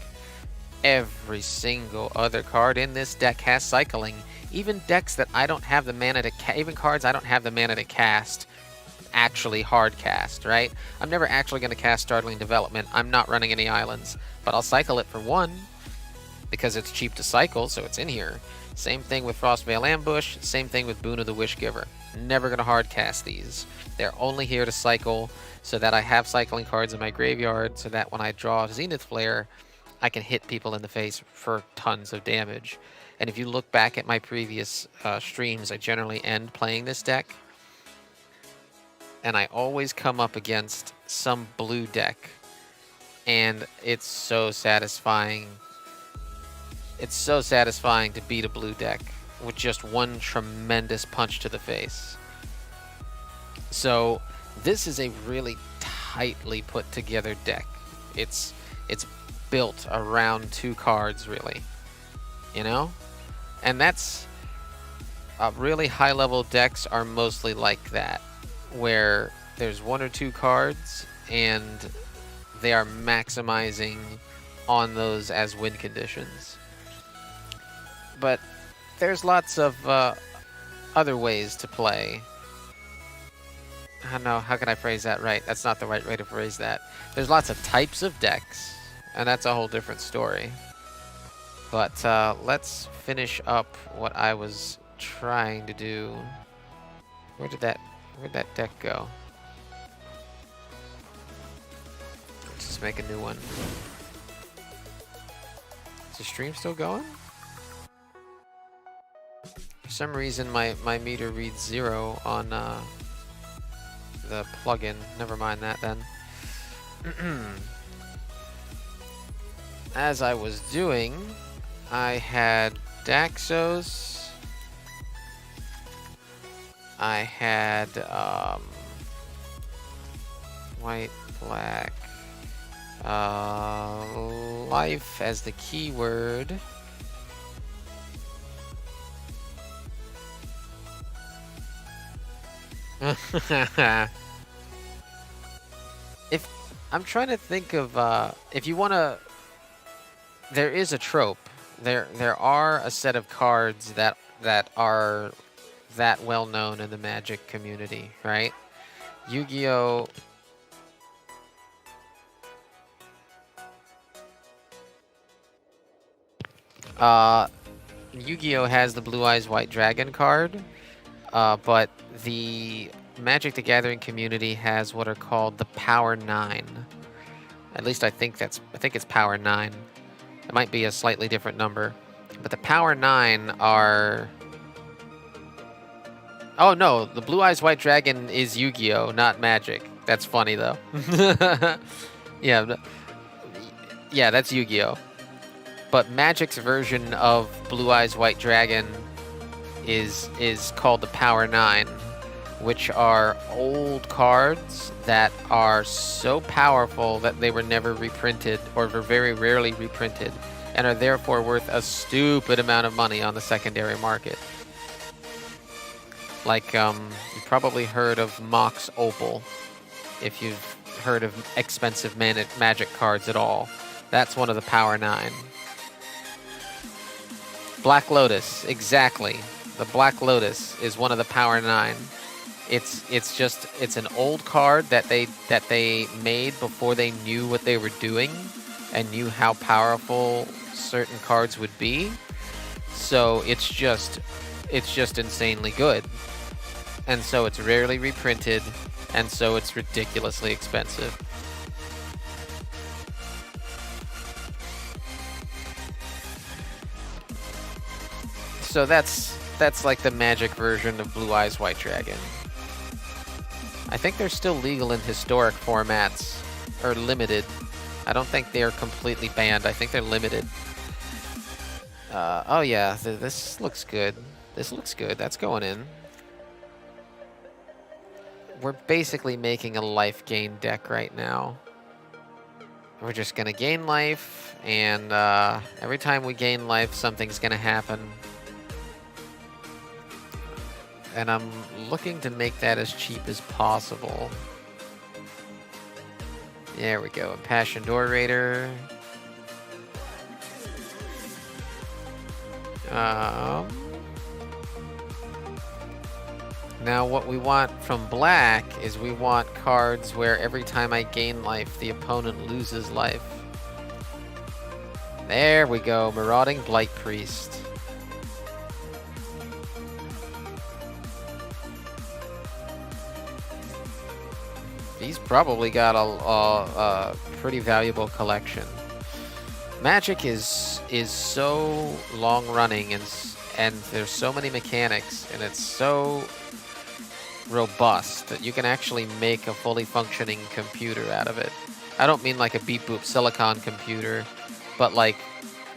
every single other card in this deck has cycling. Even decks that I don't have the mana to even cards I don't have the mana to cast, actually hard cast, right? I'm never actually going to cast Startling Development. I'm not running any islands, but I'll cycle it for 1 because it's cheap to cycle, so it's in here. Same thing with Frostveil Ambush, same thing with Boon of the Wishgiver. Never going to hard cast these. They're only here to cycle so that I have cycling cards in my graveyard, so that when I draw Zenith Flare, I can hit people in the face for tons of damage. And if you look back at my previous streams, I generally end playing this deck, and I always come up against some blue deck, and it's so satisfying. It's so satisfying to beat a blue deck with just 1 tremendous punch to the face. So this is a really tightly put together deck. It's built around 2 cards, really, you know? And that's really high level decks are mostly like that, where there's 1 or 2 cards and they are maximizing on those as win conditions. But there's lots of other ways to play. I don't know, how can I phrase that right? That's not the right way to phrase that. There's lots of types of decks, and that's a whole different story. But let's finish up what I was trying to do. Where'd that deck go? Let's just make a new one. Is the stream still going? some reason, my meter reads 0 on the plugin. Never mind that then. As I was doing, I had Daxos. I had white, black, life as the keyword. If I'm trying to think of if you want to, there is a trope. There are a set of cards that are that well known in the Magic community, right? Yu-Gi-Oh! Yu-Gi-Oh! Has the Blue Eyes White Dragon card, but the Magic the Gathering community has what are called the Power 9. At least I think it's Power 9. It might be a slightly different number. But the Power 9 are... Oh no, the Blue Eyes White Dragon is Yu-Gi-Oh! Not Magic. That's funny though. Yeah, that's Yu-Gi-Oh! But Magic's version of Blue Eyes White Dragon is called the Power 9, which are old cards that are so powerful that they were never reprinted or were very rarely reprinted and are therefore worth a stupid amount of money on the secondary market. Like, you probably heard of Mox Opal, if you've heard of expensive Magic cards at all. That's one of the Power 9. Black Lotus, exactly. The Black Lotus is one of the Power 9. It's an old card that they made before they knew what they were doing and knew how powerful certain cards would be. So it's just insanely good. And so it's rarely reprinted, and so it's ridiculously expensive. So that's like the Magic version of Blue Eyes White Dragon. I think they're still legal in historic formats, or limited. I don't think they're completely banned. I think they're limited. Oh yeah, this looks good. This looks good. That's going in. We're basically making a life gain deck right now. We're just gonna gain life, and every time we gain life, something's gonna happen. And I'm looking to make that as cheap as possible. There we go. Impassioned Orator. Now what we want from black is we want cards where every time I gain life, the opponent loses life. There we go. Marauding Blight Priest. He's probably got a pretty valuable collection. Magic is so long running, and there's so many mechanics, and it's so robust that you can actually make a fully functioning computer out of it. I don't mean like a beep boop silicon computer, but like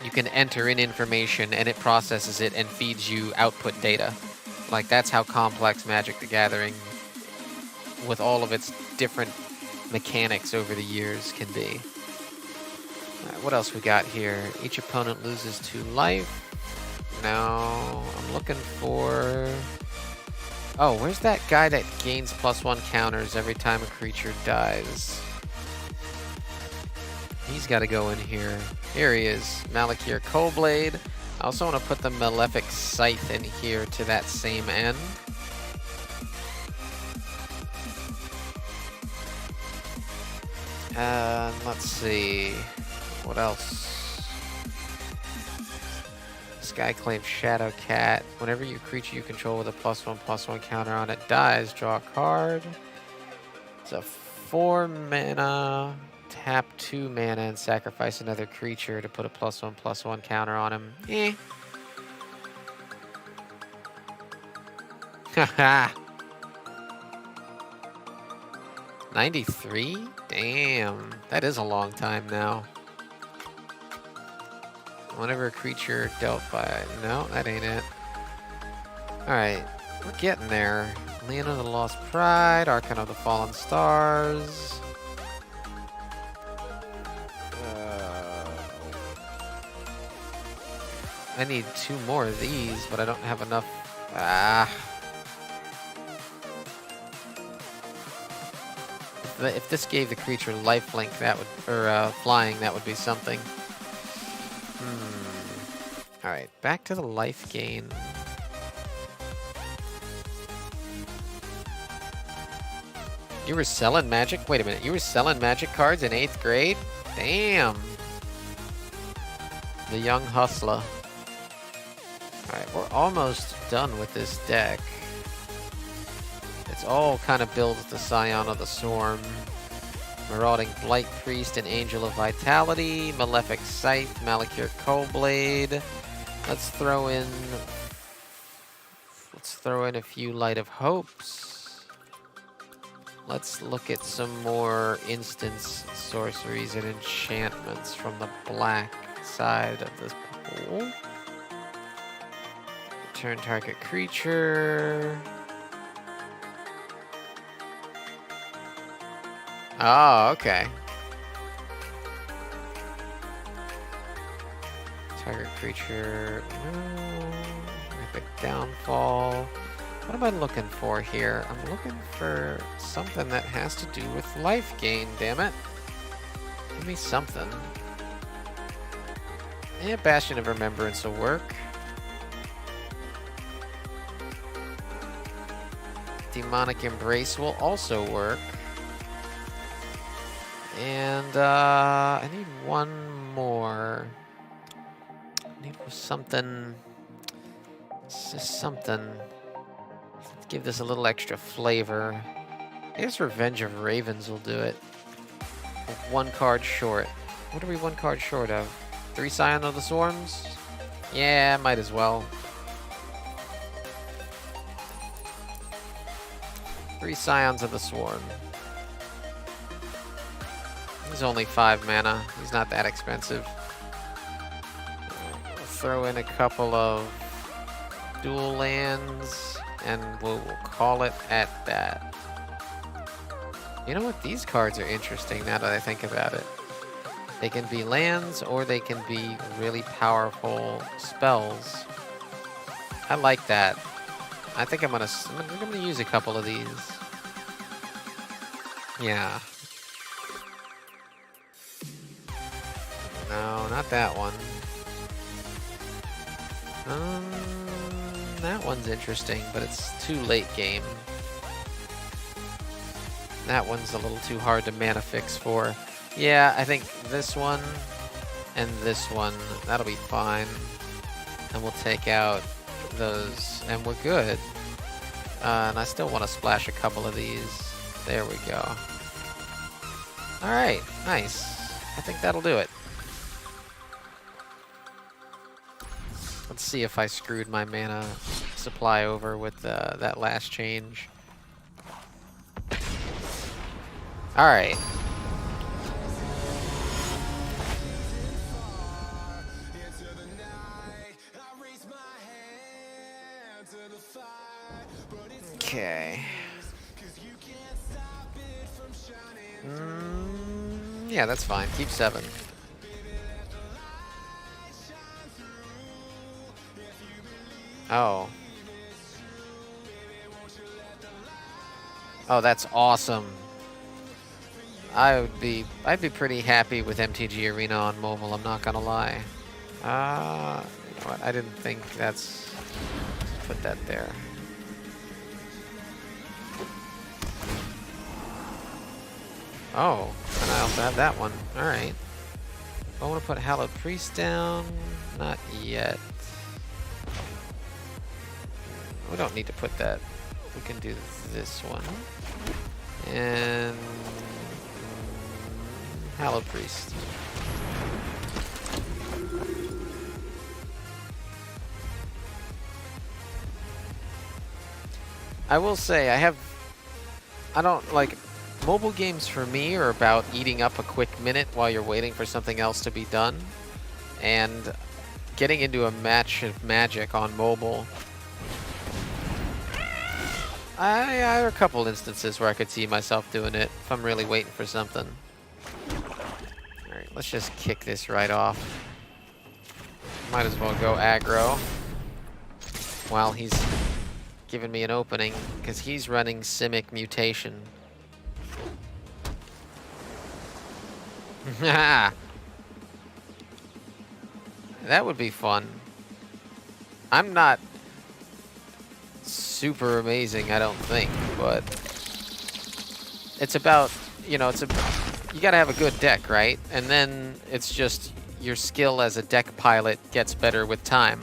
you can enter in information and it processes it and feeds you output data. Like that's how complex Magic the Gathering, with all of its different mechanics over the years, can be. Alright, what else we got here? Each opponent loses 2 life. Now, I'm looking for... Oh, where's that guy that gains +1 counters every time a creature dies? He's got to go in here. Here he is, Malakir Coldblade. I also want to put the Malefic Scythe in here to that same end. Let's see. What else? Skyclave Shadowcat. Whenever you creature you control with a +1/+1 counter on it dies, draw a card. It's a 4 mana. Tap 2 mana and sacrifice another creature to put a +1/+1 counter on him. Haha. 93? Damn. That is a long time now. Whenever a creature dealt by... No, that ain't it. Alright. We're getting there. Land of the Lost Pride. Archon of the Fallen Stars. I need 2 more of these, but I don't have enough. If this gave the creature lifelink, that would, or flying, that would be something. All right, back to the life gain. You were selling Magic? Wait a minute, you were selling Magic cards in 8th grade? Damn. The young hustler. Alright, we're almost done with this deck. It's all kind of builds the Scion of the Swarm. Marauding Blight Priest and Angel of Vitality. Malefic Scythe, Malakir Coldblade. Let's throw in a few Light of Hopes. Let's look at some more instance sorceries and enchantments from the black side of this pool. Turn target creature. Oh, okay. Target creature. Epic Downfall. What am I looking for here? I'm looking for something that has to do with life gain, damn it. Give me something. Yeah, Bastion of Remembrance will work. Demonic Embrace will also work. And I need one more. I need something. Just something. Let's give this a little extra flavor. I guess Revenge of Ravens will do it. 1 card short. What are we 1 card short of? 3 Scion of the Swarms? Yeah, might as well. 3 Scions of the Swarm. He's only 5 mana. He's not that expensive. We'll throw in a couple of dual lands, and we'll call it at that. You know what? These cards are interesting now that I think about it. They can be lands, or they can be really powerful spells. I like that. I think I'm gonna use a couple of these. Yeah. No, not that one. That one's interesting, but it's too late game. That one's a little too hard to mana fix for. Yeah, I think this one and this one, that'll be fine. And we'll take out those, and we're good. And I still want to splash a couple of these. There we go. Alright, nice. I think that'll do it. Let's see if I screwed my mana supply over with that last change. Alright. Okay. Yeah, that's fine. Keep 7. Oh. Oh, that's awesome. I'd be pretty happy with MTG Arena on mobile, I'm not gonna lie. You know what? I didn't think that's... Put that there. Oh, and I also have that one. Alright. I want to put Hallowed Priest down. Not yet. We don't need to put that. We can do this one. And... Hallowed Priest. I will say I don't like mobile games for me are about eating up a quick minute while you're waiting for something else to be done, and getting into a match of Magic on mobile. I have a couple instances where I could see myself doing it if I'm really waiting for something. Alright, let's just kick this right off. Might as well go aggro while he's giving me an opening, because he's running Simic Mutation. That would be fun. I'm not super amazing, I don't think, but it's about, you know, you gotta have a good deck, right? And then it's just your skill as a deck pilot gets better with time.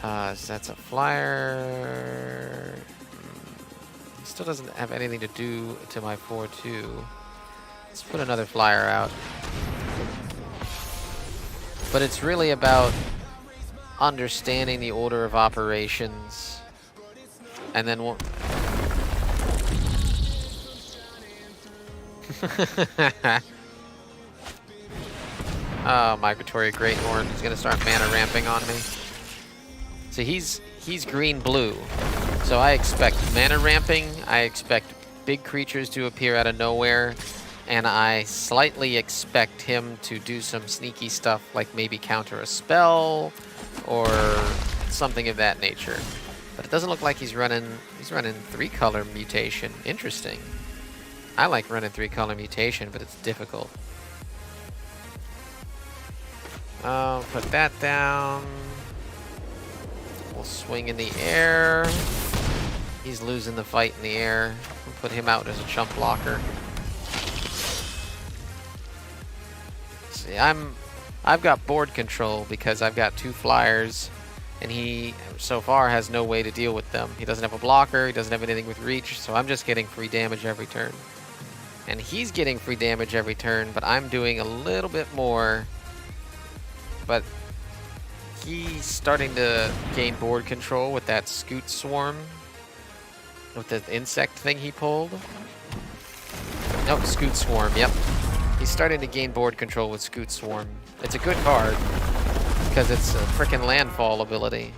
So that's a flyer. Still doesn't have anything to do to my 4-2. Let's put another flyer out. But it's really about understanding the order of operations, and then we'll oh, Migratory Greathorn is gonna start mana ramping on me. So he's green-blue, so I expect mana ramping, I expect big creatures to appear out of nowhere, and I slightly expect him to do some sneaky stuff, like maybe counter a spell or something of that nature. But it doesn't look like he's running 3-color mutation. Interesting. I like running 3-color mutation, but it's difficult. Put that down. We'll swing in the air. He's losing the fight in the air. We'll put him out as a chump blocker. See, I've got board control because I've got 2 flyers, and he so far has no way to deal with them. He doesn't have a blocker, he doesn't have anything with reach, so I'm just getting free damage every turn. And he's getting free damage every turn, but I'm doing a little bit more. But he's starting to gain board control with that Scoot Swarm, with the insect thing he pulled. Nope, Scoot Swarm, yep. He's starting to gain board control with Scoot Swarm. It's a good card, because it's a frickin' landfall ability.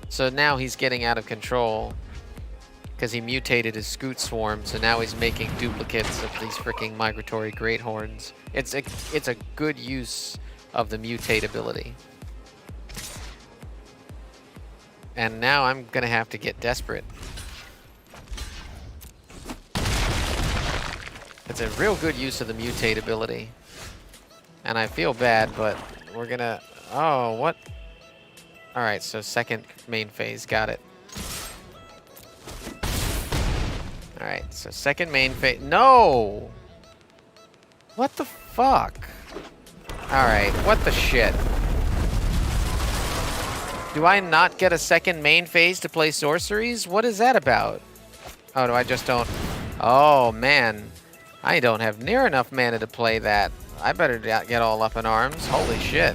So now he's getting out of control, because he mutated his Scoot Swarm, so now he's making duplicates of these frickin' Migratory Greathorns. It's a good use of the mutate ability. And now I'm gonna have to get desperate. It's a real good use of the mutate ability. And I feel bad, but we're gonna... Oh, what? Alright, so second main phase. Got it. Alright, so second main phase... No! What the fuck? Alright, what the shit? Do I not get a second main phase to play sorceries? What is that about? Oh, do I just don't... Oh, man. I don't have near enough mana to play that. I better get all up in arms. Holy shit.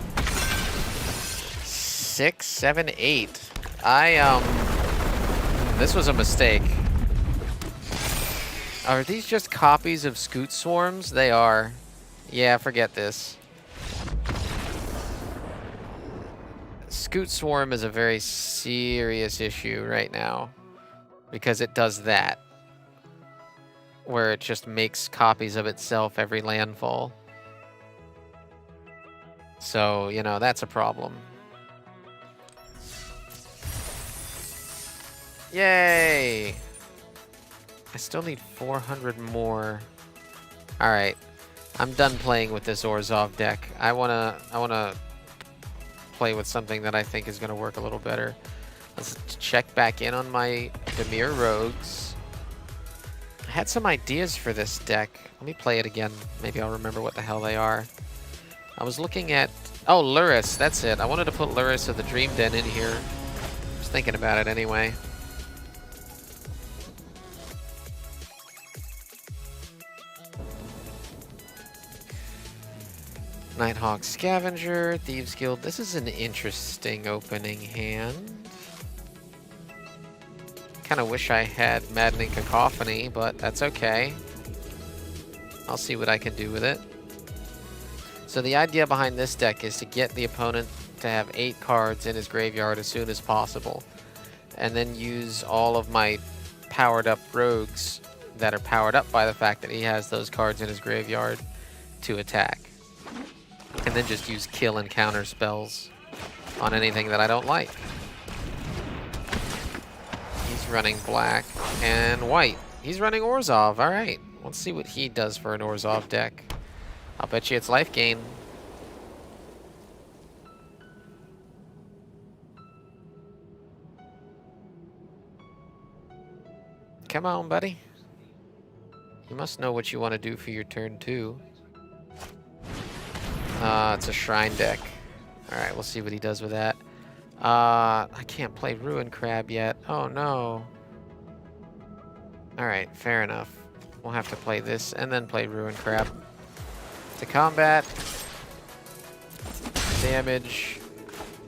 6, 7, 8. This was a mistake. Are these just copies of Scoot Swarms? They are. Yeah, forget this. Scoot Swarm is a very serious issue right now, because it does that, where it just makes copies of itself every landfall. So, you know, that's a problem. Yay! I still need 400 more. Alright. I'm done playing with this Orzhov deck. I wanna play with something that I think is gonna work a little better. Let's check back in on my Dimir Rogues. I had some ideas for this deck. Let me play it again. Maybe I'll remember what the hell they are. I was looking at... Oh, Luris. That's it. I wanted to put Luris of the Dream Den in here. I was thinking about it anyway. Nighthawk Scavenger, Thieves Guild. This is an interesting opening hand. Kind kind of wish I had Maddening Cacophony, but that's okay. I'll see what I can do with it. So the idea behind this deck is to get the opponent to have 8 cards in his graveyard as soon as possible, and then use all of my powered up rogues that are powered up by the fact that he has those cards in his graveyard to attack. And then just use kill and counter spells on anything that I don't like. He's running black and white. He's running Orzhov. All right. Let's see what he does for an Orzhov deck. I'll bet you it's life gain. Come on, buddy. You must know what you want to do for your turn 2. It's a shrine deck. Alright, we'll see what he does with that. I can't play Ruin Crab yet. Oh no. Alright, fair enough. We'll have to play this and then play Ruin Crab. To combat. Damage.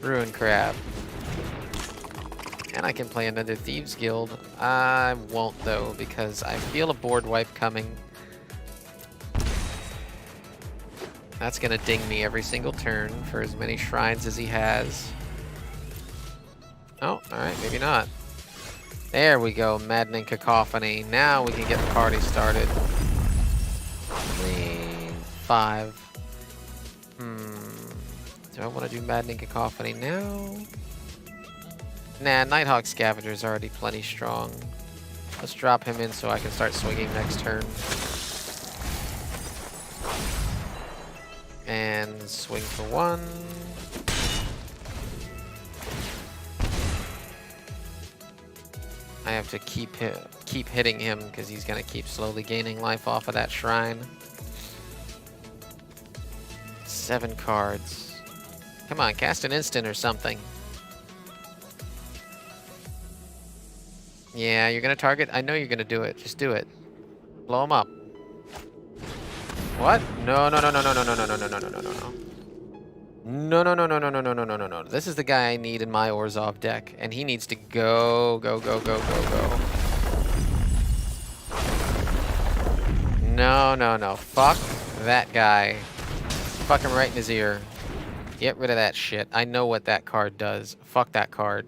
Ruin Crab. And I can play another Thieves Guild. I won't though, because I feel a board wipe coming. That's gonna ding me every single turn for as many shrines as he has. Oh, alright, maybe not. There we go, Maddening Cacophony. Now we can get the party started. 3, 5. Do I want to do Maddening Cacophony now? Nah, Nighthawk Scavenger's already plenty strong. Let's drop him in so I can start swinging next turn. And swing for 1. I have to keep hitting him because he's gonna keep slowly gaining life off of that shrine. 7 cards. Come on, cast an instant or something. Yeah, you're gonna target? I know you're gonna do it. Just do it. Blow him up. What? No, no, no, no, no, no, no, no, no, no, no, no, no, no. No, no, no, no, no, no, no, no, no, no, no. This is the guy I need in my Orzhov deck, and he needs to go, go, go, go, go, go. No, no, no. Fuck that guy. Fuck him right in his ear. Get rid of that shit. I know what that card does. Fuck that card.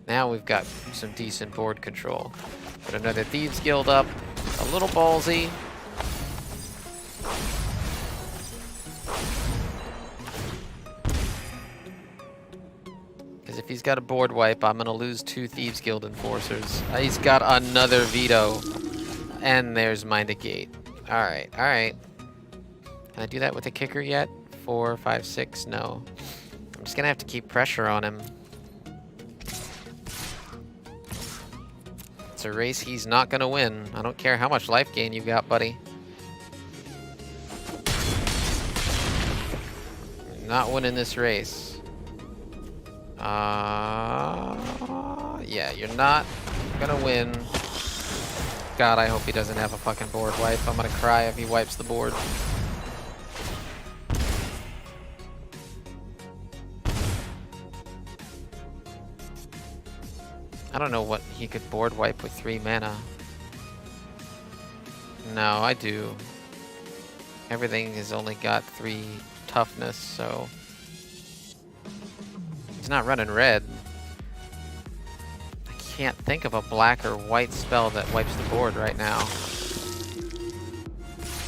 Now we've got some decent board control. Put another Thieves Guild up. A little ballsy. Because if he's got a board wipe, I'm going to lose 2 Thieves Guild Enforcers. He's got another veto. And there's my negate. Alright, alright. Can I do that with a kicker yet? 4, 5, 6? No. I'm just going to have to keep pressure on him. It's a race he's not gonna win. I don't care how much life gain you've got, buddy. You're not winning this race. Yeah, you're not gonna win. God, I hope he doesn't have a fucking board wipe. I'm gonna cry if he wipes the board. I don't know what he could board wipe with 3 mana. No, I do. Everything has only got 3 toughness, so... He's not running red. I can't think of a black or white spell that wipes the board right now.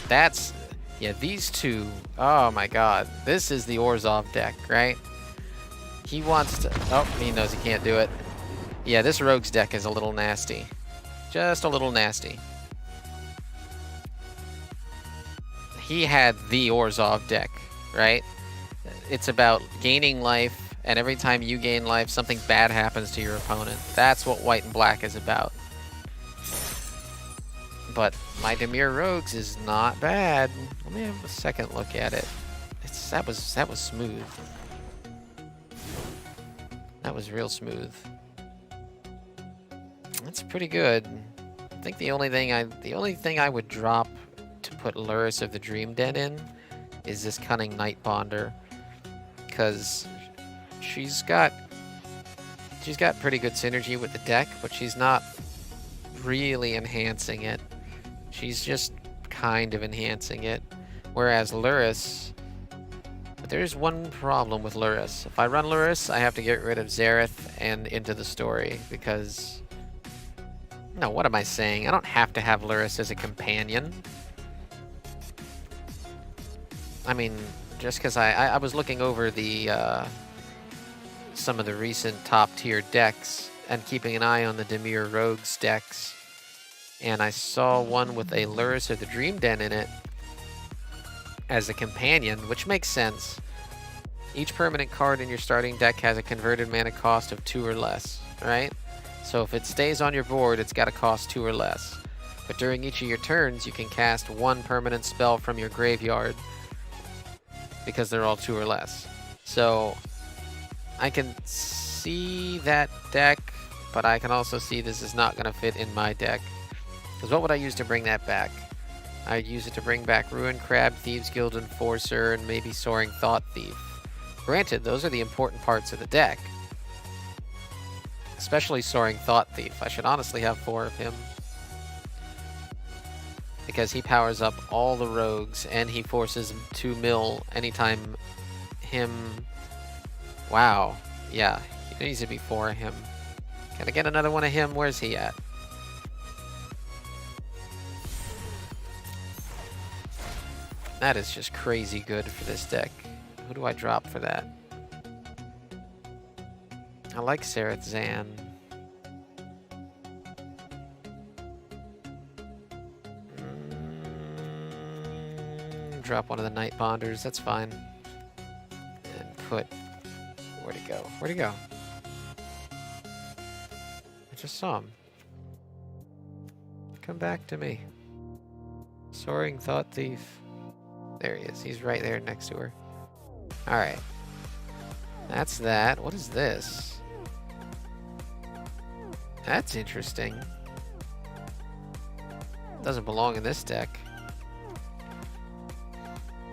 That's... Yeah, these 2... Oh my god. This is the Orzhov deck, right? He wants to... Oh, he knows he can't do it. Yeah, this Rogue's deck is a little nasty. Just a little nasty. He had the Orzhov deck, right? It's about gaining life, and every time you gain life, something bad happens to your opponent. That's what white and black is about. But my Dimir Rogues is not bad. Let me have a second look at it. That was smooth. That was real smooth. That's pretty good. I think the only thing I would drop to put Luris of the Dream Den in is this Cunning Night Bonder. because she's got pretty good synergy with the deck, but she's not really enhancing it. She's just kind of enhancing it. Whereas Lurrus, but there's one problem with Lurrus. If I run Lurrus, I have to get rid of Xerath and Into the Story because... No, what am I saying? I don't have to have Lurrus as a companion. I mean, just because I was looking over the some of the recent top-tier decks and keeping an eye on the Dimir Rogues decks, and I saw one with a Lurrus or the Dream Den in it as a companion, which makes sense. Each permanent card in your starting deck has a converted mana cost of 2 or less, right? So if it stays on your board, it's got to cost 2 or less. But during each of your turns, you can cast 1 permanent spell from your graveyard because they're all 2 or less. So I can see that deck, but I can also see this is not going to fit in my deck. Because what would I use to bring that back? I'd use it to bring back Ruin Crab, Thieves Guild Enforcer, and maybe Soaring Thought Thief. Granted, those are the important parts of the deck. Especially Soaring Thought Thief. I should honestly have 4 of him. Because he powers up all the rogues, and he forces 2 mill anytime him... Wow. Yeah, he needs to be 4 of him. Can I get another one of him? Where's he at? That is just crazy good for this deck. Who do I drop for that? I like Sarath Zan. Drop one of the Night Bonders, that's fine. And put... Where'd he go? Where'd he go? I just saw him. Come back to me. Soaring Thought Thief. There he is. He's right there next to her. Alright. That's that. What is this? That's interesting. Doesn't belong in this deck.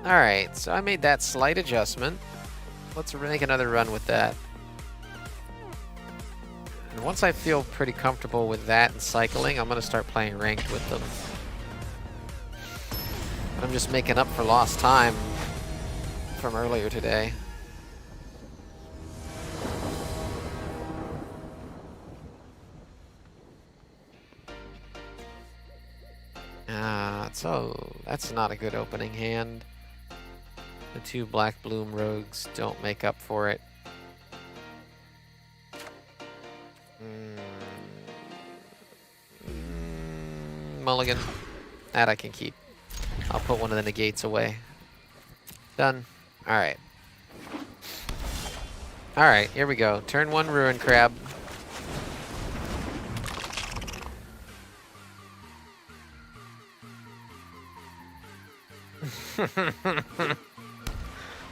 Alright, so I made that slight adjustment. Let's make another run with that. And once I feel pretty comfortable with that and cycling, I'm going to start playing ranked with them. I'm just making up for lost time from earlier today. So that's not a good opening hand. The 2 Black Bloom Rogues don't make up for it. Mulligan. That I can keep. I'll put one of the negates away. Done. Alright. Alright, here we go. Turn 1 Ruin Crab.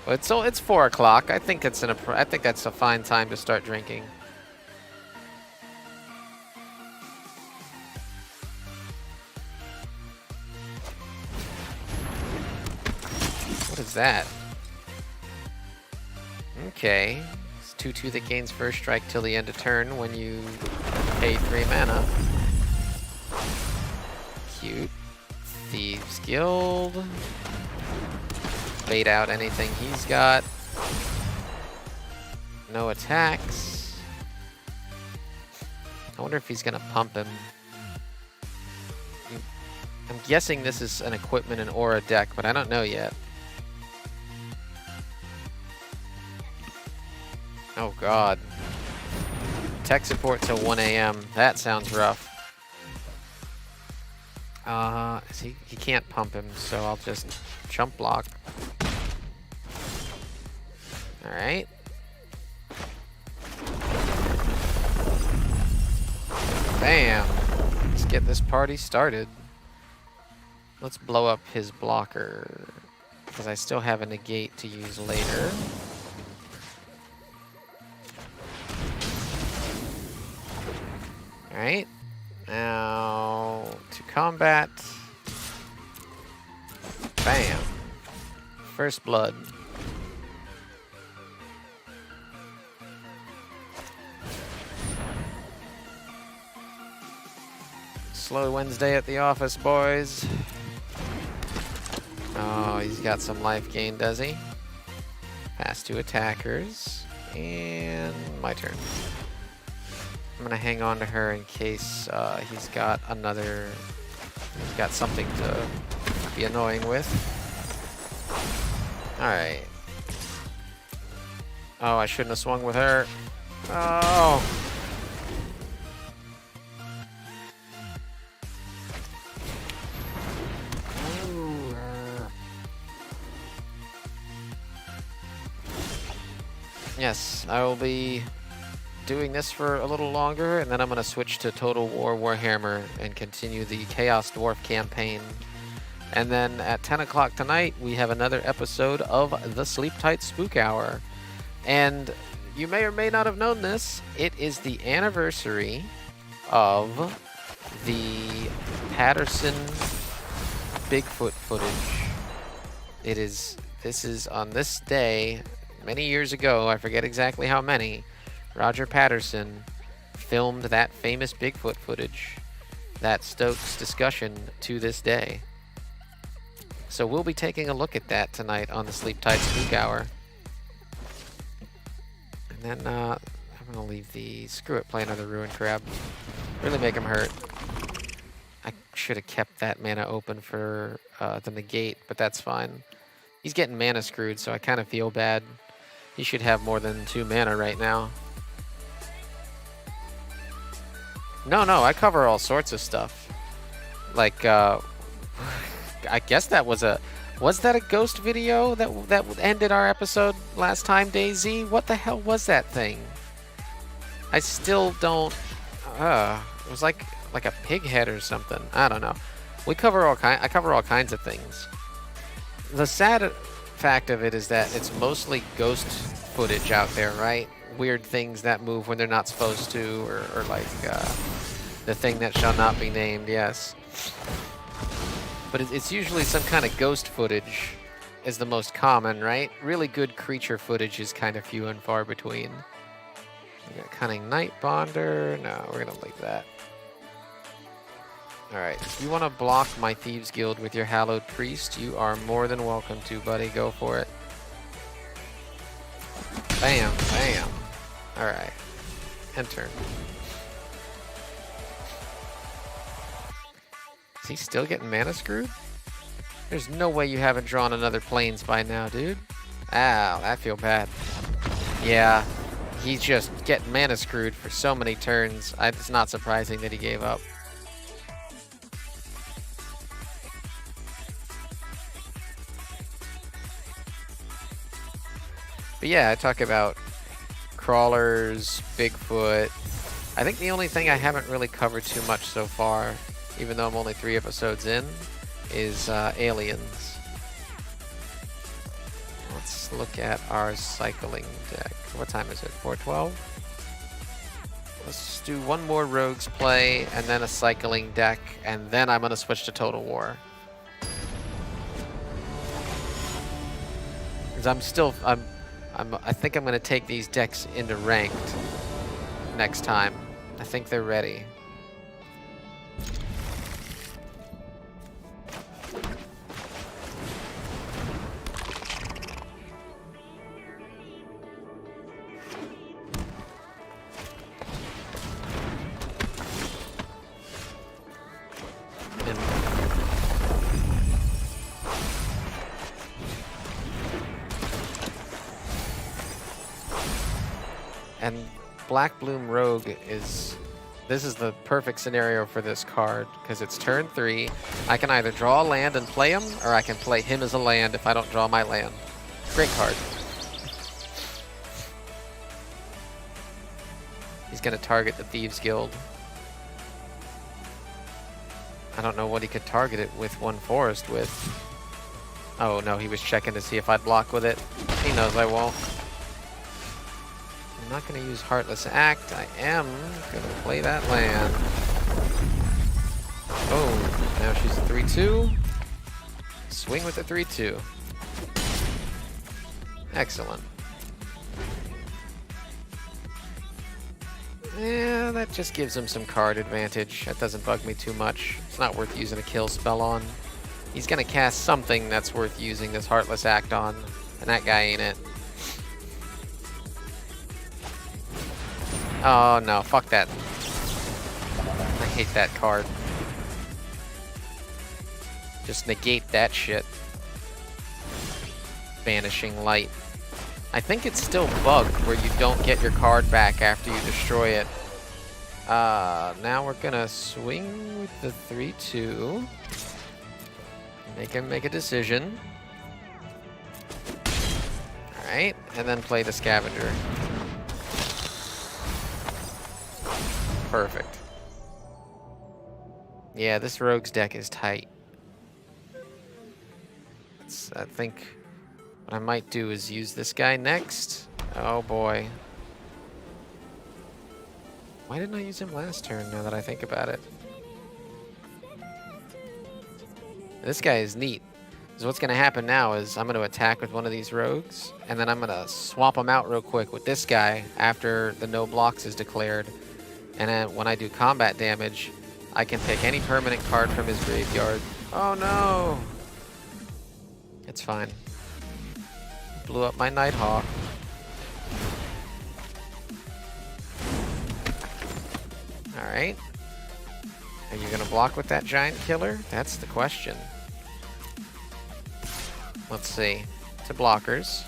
Well, it's 4 o'clock. I think that's a fine time to start drinking. What is that? Okay. It's 2/2 that gains first strike till the end of turn when you pay 3 mana. Cute. Thieves Guild. Bait out anything he's got. No attacks. I wonder if he's gonna pump him. I'm guessing this is an equipment and aura deck, but I don't know yet. Oh god. Tech support till 1 AM. That sounds rough. He can't pump him, so I'll just jump block. Alright. Bam! Let's get this party started. Let's blow up his blocker, because I still have a negate to use later. Alright. Now, to combat. Bam. First blood. Slow Wednesday at the office, boys. Oh, he's got some life gain, does he? Pass to attackers. And my turn. I'm gonna hang on to her in case he's got something to be annoying with. Alright. Oh, I shouldn't have swung with her. Oh! Yes, I will be doing this for a little longer, and then I'm going to switch to Total War Warhammer and continue the Chaos Dwarf campaign. And then at 10 o'clock tonight, we have another episode of the Sleep Tight Spook Hour. And you may or may not have known this, it is the anniversary of the Patterson Bigfoot footage. This is on this day, many years ago, I forget exactly how many, Roger Patterson filmed that famous Bigfoot footage that stokes discussion to this day. So we'll be taking a look at that tonight on the Sleep Tight Spook Hour. And then I'm going to leave the... Screw it, play another Ruin Crab. Really make him hurt. I should have kept that mana open for the negate, but that's fine. He's getting mana screwed, so I kind of feel bad. He should have more than 2 mana right now. No, I cover all sorts of stuff. Like, I guess that was a... Was that a ghost video that ended our episode last time, DayZ? What the hell was that thing? I still don't... it was like a pig head or something. I don't know. I cover all kinds of things. The sad fact of it is that it's mostly ghost footage out there, right? Weird things that move when they're not supposed to, or like the thing that shall not be named, yes. But it's usually some kind of ghost footage is the most common, right? Really good creature footage is kind of few and far between. We got Cunning Night Bonder. No, we're going to leave that. Alright, if you want to block my Thieves Guild with your Hallowed Priest, you are more than welcome to, buddy. Go for it. Bam, bam. Alright. Enter. Is he still getting mana screwed? There's no way you haven't drawn another Plains by now, dude. Ow, I feel bad. Yeah, he's just getting mana screwed for so many turns. It's not surprising that he gave up. But yeah, I talk about crawlers, Bigfoot. I think the only thing I haven't really covered too much so far, even though I'm only 3 episodes in, is aliens. Let's look at our cycling deck. What time is it? 4:12? Let's do one more Rogues play and then a cycling deck, and then I'm going to switch to Total War. Because I think I'm going to take these decks into ranked next time. I think they're ready. And Black Bloom Rogue this is the perfect scenario for this card, because it's turn 3. I can either draw a land and play him, or I can play him as a land if I don't draw my land. Great card. He's going to target the Thieves Guild. I don't know what he could target it with one forest with. Oh no, he was checking to see if I'd block with it. He knows I won't. I'm not going to use Heartless Act. I am going to play that land. Oh, now she's a 3-2. Swing with the 3-2. Excellent. Yeah, that just gives him some card advantage. That doesn't bug me too much. It's not worth using a kill spell on. He's gonna cast something that's worth using this Heartless Act on, and that guy ain't it. Oh no, fuck that. I hate that card. Just negate that shit. Banishing Light. I think it's still bugged where you don't get your card back after you destroy it. Now we're gonna swing with the 3-2. Make him make a decision. Alright, and then play the Scavenger. Perfect. Yeah, this Rogue's deck is tight. I think what I might do is use this guy next. Oh boy. Why didn't I use him last turn, now that I think about it? This guy is neat. So what's going to happen now is I'm going to attack with one of these rogues, and then I'm going to swap him out real quick with this guy after the no blocks is declared. And then when I do combat damage, I can pick any permanent card from his graveyard. Oh no! It's fine. Blew up my Nighthawk. Alright. Are you going to block with that Giant Killer? That's the question. Let's see. To blockers.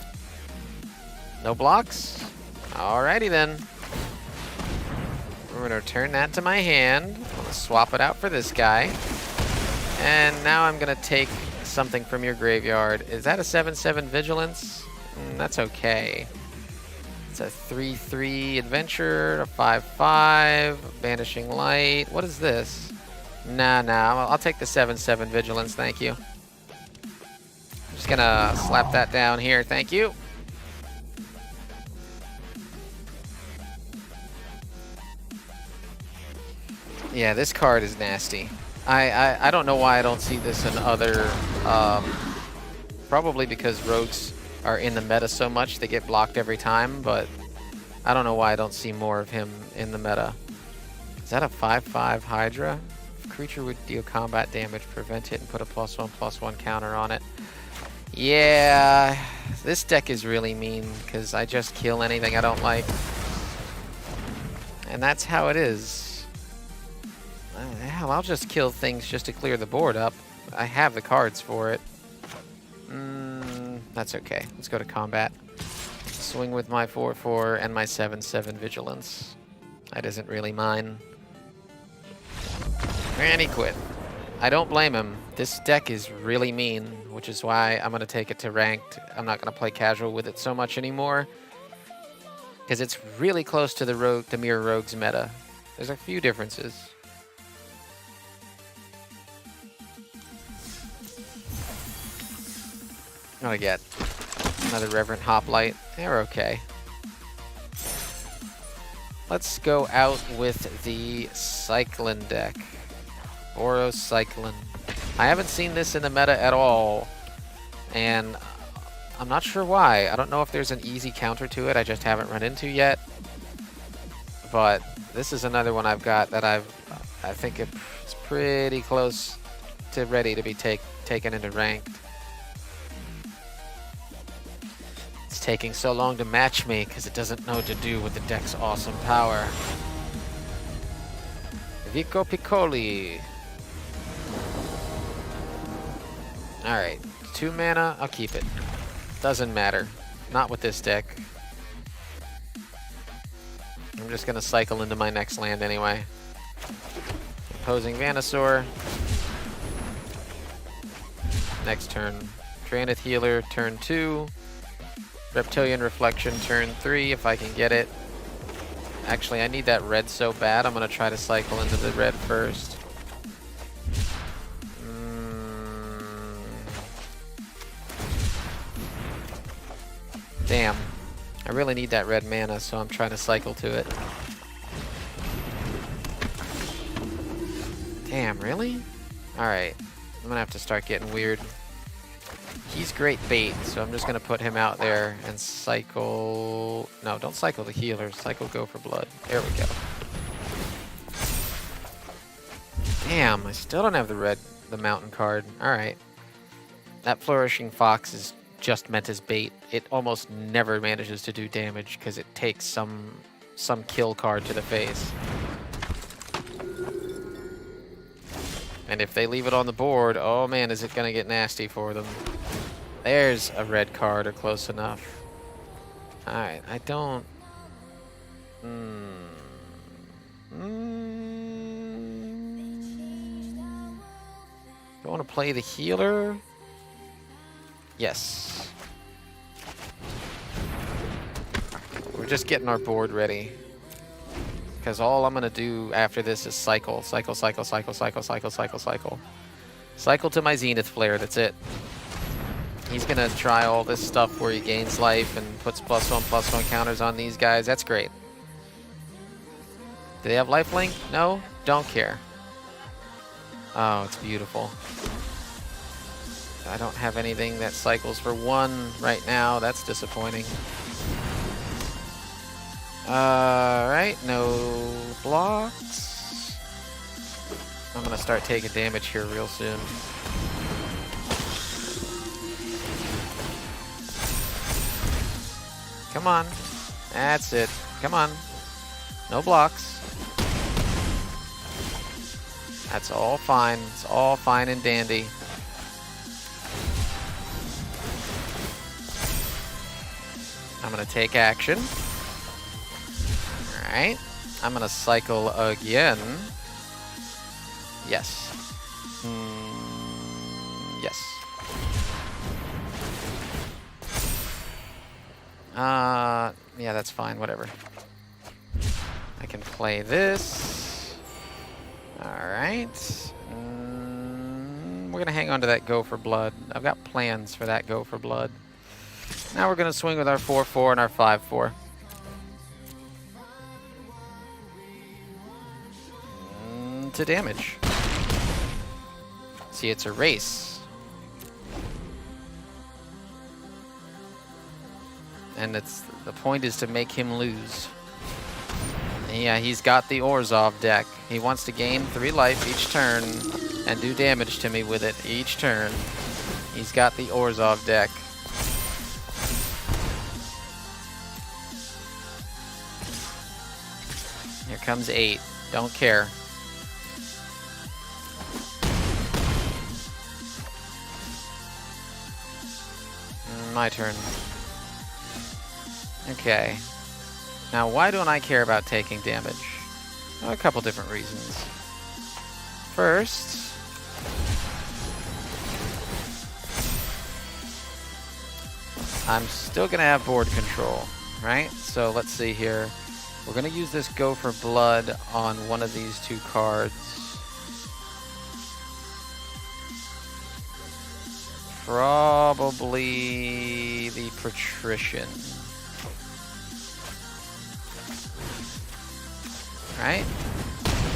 No blocks? Alrighty then. We're going to return that to my hand. I'm going to swap it out for this guy. And now I'm going to take something from your graveyard. Is that a 7/7 Vigilance? That's okay. It's a 3/3 Adventure, a 5/5, Banishing Light. What is this? Nah, I'll take the 7/7 Vigilance, thank you. I'm just gonna slap that down here, thank you. Yeah, this card is nasty. I don't know why I don't see this in other... probably because rogues are in the meta so much, they get blocked every time, but I don't know why I don't see more of him in the meta. Is that a 5/5 Hydra? If creature would deal combat damage, prevent it, and put a +1/+1 counter on it. Yeah, this deck is really mean, because I just kill anything I don't like. And that's how it is. Hell, I'll just kill things just to clear the board up. I have the cards for it. That's okay. Let's go to combat. Swing with my 4/4 and my 7/7 Vigilance. That isn't really mine. And he quit. I don't blame him. This deck is really mean, which is why I'm going to take it to ranked. I'm not going to play casual with it so much anymore, because it's really close to the Mirror Rogues meta. There's a few differences. What do I get? Another Reverent Hoplite. They're okay. Let's go out with the Cyclone deck. Boros Cyclone. I haven't seen this in the meta at all, and I'm not sure why. I don't know if there's an easy counter to it I just haven't run into yet, but this is another one I've got that I think it's pretty close to ready to be taken into ranked. It's taking so long to match me because it doesn't know what to do with the deck's awesome power. Vico Piccoli. Alright, 2 mana, I'll keep it. Doesn't matter. Not with this deck. I'm just gonna cycle into my next land anyway. Opposing Venusaur. Next turn. Traneth Healer, turn 2. Reptilian Reflection, turn 3, if I can get it. Actually, I need that red so bad, I'm gonna try to cycle into the red first. Damn. I really need that red mana, so I'm trying to cycle to it. Damn, really? Alright. I'm gonna have to start getting weird. He's great bait, so I'm just gonna put him out there and cycle. No, don't cycle the healer. Cycle Go for Blood. There we go. Damn, I still don't have the mountain card. All right. That Flourishing Fox is just meant as bait. It almost never manages to do damage because it takes some kill card to the face. And if they leave it on the board, oh man, is it gonna get nasty for them. There's a red card or close enough. All right, I don't... Do I want to play the healer? Yes. We're just getting our board ready. Because all I'm going to do after this is cycle. Cycle, cycle, cycle, cycle, cycle, cycle, cycle. Cycle to my Zenith Flare, that's it. He's going to try all this stuff where he gains life and puts +1/+1 counters on these guys. That's great. Do they have lifelink? No? Don't care. Oh, it's beautiful. I don't have anything that cycles for 1 right now. That's disappointing. Alright, no blocks. I'm gonna start taking damage here real soon. Come on. That's it. Come on. No blocks. That's all fine. It's all fine and dandy. I'm gonna take action. Alright. I'm gonna cycle again. Yes. Yes. Yeah, that's fine, whatever. I can play this. Alright. We're gonna hang on to that Go for Blood. I've got plans for that Go for Blood. Now we're gonna swing with our 4/4 and our 5/4. To damage. See, it's a race. And the point is to make him lose. Yeah, he's got the Orzhov deck. He wants to gain 3 life each turn and do damage to me with it each turn. He's got the Orzhov deck. Here comes 8. Don't care. My turn. Okay. Now, why don't I care about taking damage? Well, a couple different reasons. First, I'm still going to have board control, right? So let's see here. We're going to use this Go for Blood on one of these 2 cards. Probably the Patrician. Right?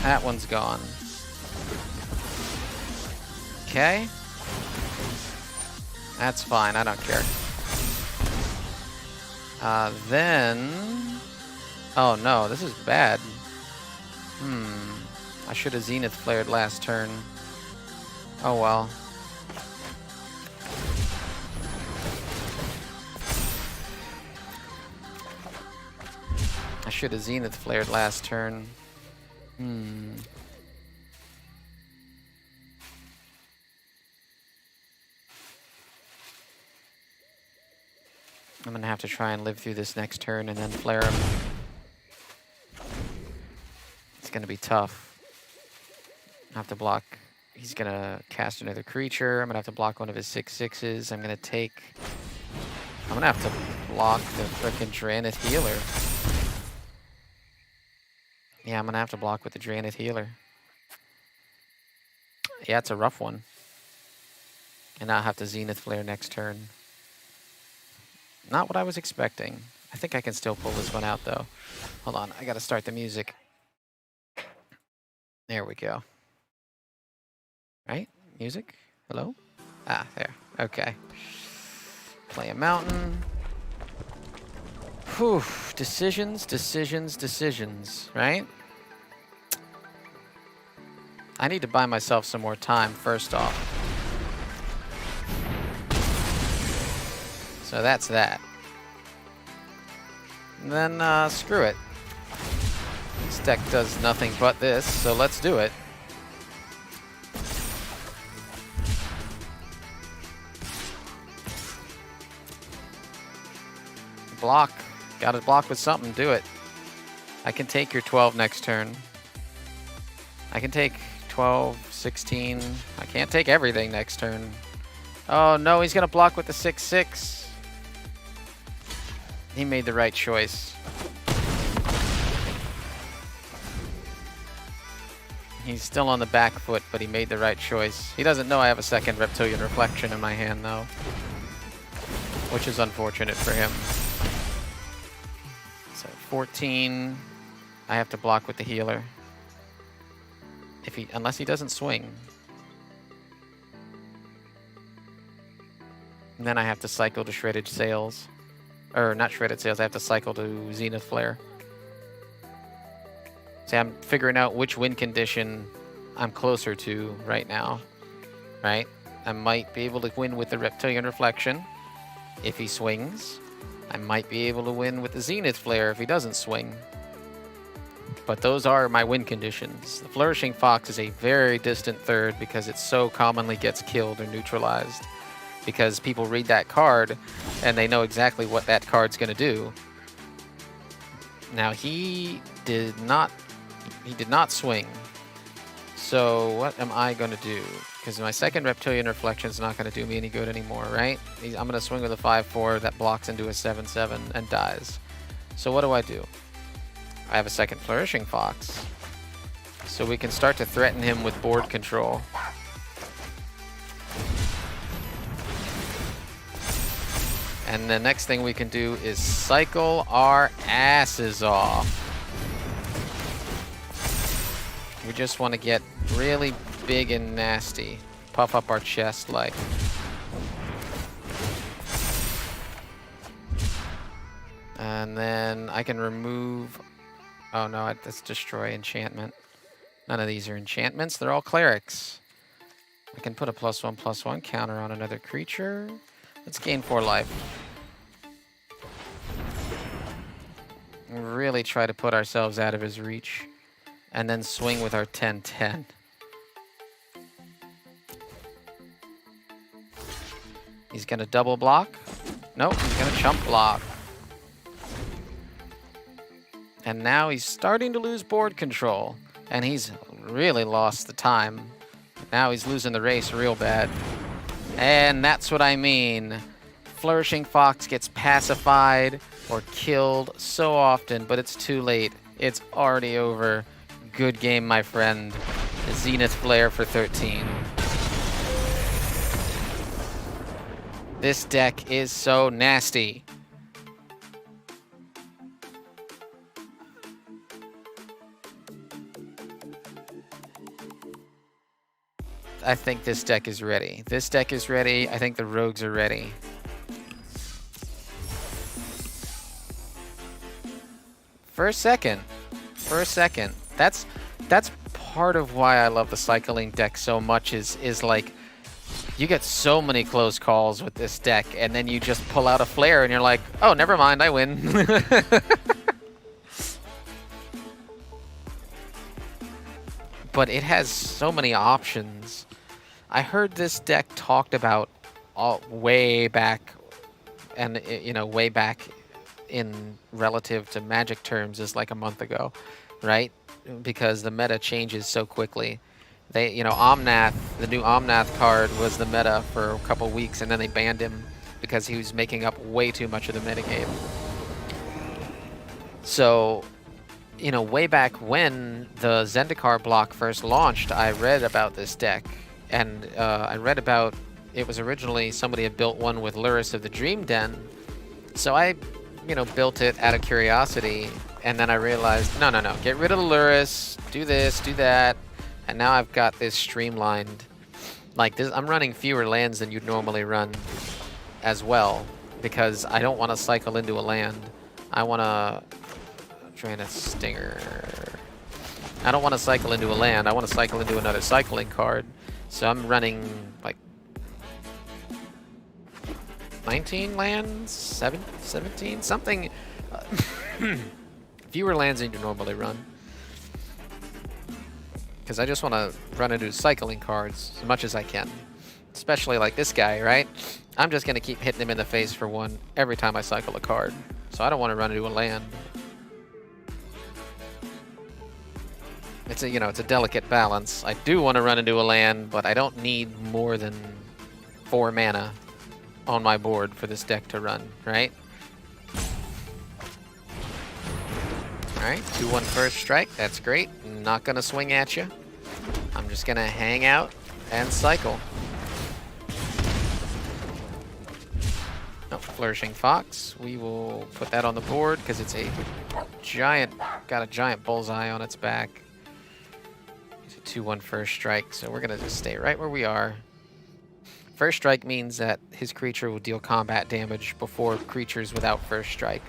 That one's gone. Okay. That's fine, I don't care. Then... Oh no, this is bad. I should have Zenith Flared last turn. Oh well. I should have Zenith Flared last turn. I'm gonna have to try and live through this next turn and then flare him. It's gonna be tough. I have to block. He's gonna cast another creature. I'm gonna have to block one of his 6/6s. I'm gonna have to block the frickin' Dranith Healer. Yeah, I'm gonna have to block with the Dranith Healer. Yeah, it's a rough one. And I'll have to Zenith Flare next turn. Not what I was expecting. I think I can still pull this one out, though. Hold on, I gotta start the music. There we go. Right? Music? Hello? Ah, there. Okay. Play a mountain. Whew. Decisions, decisions, decisions, right? I need to buy myself some more time, first off. So that's that. And then, screw it. This deck does nothing but this, so let's do it. Block. Gotta block with something, do it. I can take your 12 next turn. I can take 12, 16. I can't take everything next turn. Oh no, he's gonna block with the 6/6. He made the right choice. He's still on the back foot, but he made the right choice. He doesn't know I have a second Reptilian Reflection in my hand though, which is unfortunate for him. So 14, I have to block with the healer. Unless he doesn't swing. And then I have to cycle to Shredded Sails. Or not Shredded Sails, I have to cycle to Zenith Flare. See, I'm figuring out which win condition I'm closer to right now. Right? I might be able to win with the Reptilian Reflection if he swings. I might be able to win with the Zenith Flare if he doesn't swing. But those are my win conditions. The Flourishing Fox is a very distant third because it so commonly gets killed or neutralized. Because people read that card and they know exactly what that card's going to do. Now he did not swing. So what am I going to do? Because my second Reptilian Reflection is not going to do me any good anymore, right? I'm going to swing with a 5/4 that blocks into a 7/7 and dies. So what do? I have a second Flourishing Fox. So we can start to threaten him with board control. And the next thing we can do is cycle our asses off. We just want to get really big and nasty. Puff up our chest like. And then I can remove... Oh no, that's destroy enchantment. None of these are enchantments, they're all clerics. I can put a +1/+1 counter on another creature. Let's gain 4 life. Really try to put ourselves out of his reach. And then swing with our 10/10. He's gonna double block. Nope, he's gonna chump block. And now he's starting to lose board control. And he's really lost the time. Now he's losing the race real bad. And that's what I mean. Flourishing Fox gets pacified or killed so often, but it's too late. It's already over. Good game, my friend. Zenith Flare for 13. This deck is so nasty. I think this deck is ready. This deck is ready. I think the rogues are ready. For a second. That's part of why I love the cycling deck so much is like you get so many close calls with this deck and then you just pull out a flare and you're like, oh, never mind, I win. But it has so many options. I heard this deck talked about way back, and way back in relative to Magic terms is like a month ago, right? Because the meta changes so quickly. They, Omnath, the new Omnath card was the meta for a couple weeks, and then they banned him because he was making up way too much of the metagame. So, way back when the Zendikar block first launched, I read about this deck. And I read about it was originally somebody had built one with Lurrus of the Dream Den. So I, built it out of curiosity. And then I realized, no. Get rid of the Lurrus, do this, do that. And now I've got this streamlined. Like this, I'm running fewer lands than you'd normally run as well. because I don't want to cycle into a land. I want to drain a stinger. I don't want to cycle into a land. I want to cycle into another cycling card. So I'm running like 19 lands, 17, something. Fewer lands than you normally run. Because I just want to run into cycling cards as much as I can. Especially like this guy, right? I'm just going to keep hitting him in the face for one every time I cycle a card. So I don't want to run into a land. It's a, it's a delicate balance. I do want to run into a land, but I don't need more than 4 mana on my board for this deck to run, right? Alright, 2/1 first strike. That's great. Not going to swing at you. I'm just going to hang out and cycle. Oh, Flourishing Fox. We will put that on the board because it's a giant, got a giant bullseye on its back. It's a 2/1 first strike, so we're going to just stay right where we are. First strike means that his creature will deal combat damage before creatures without first strike.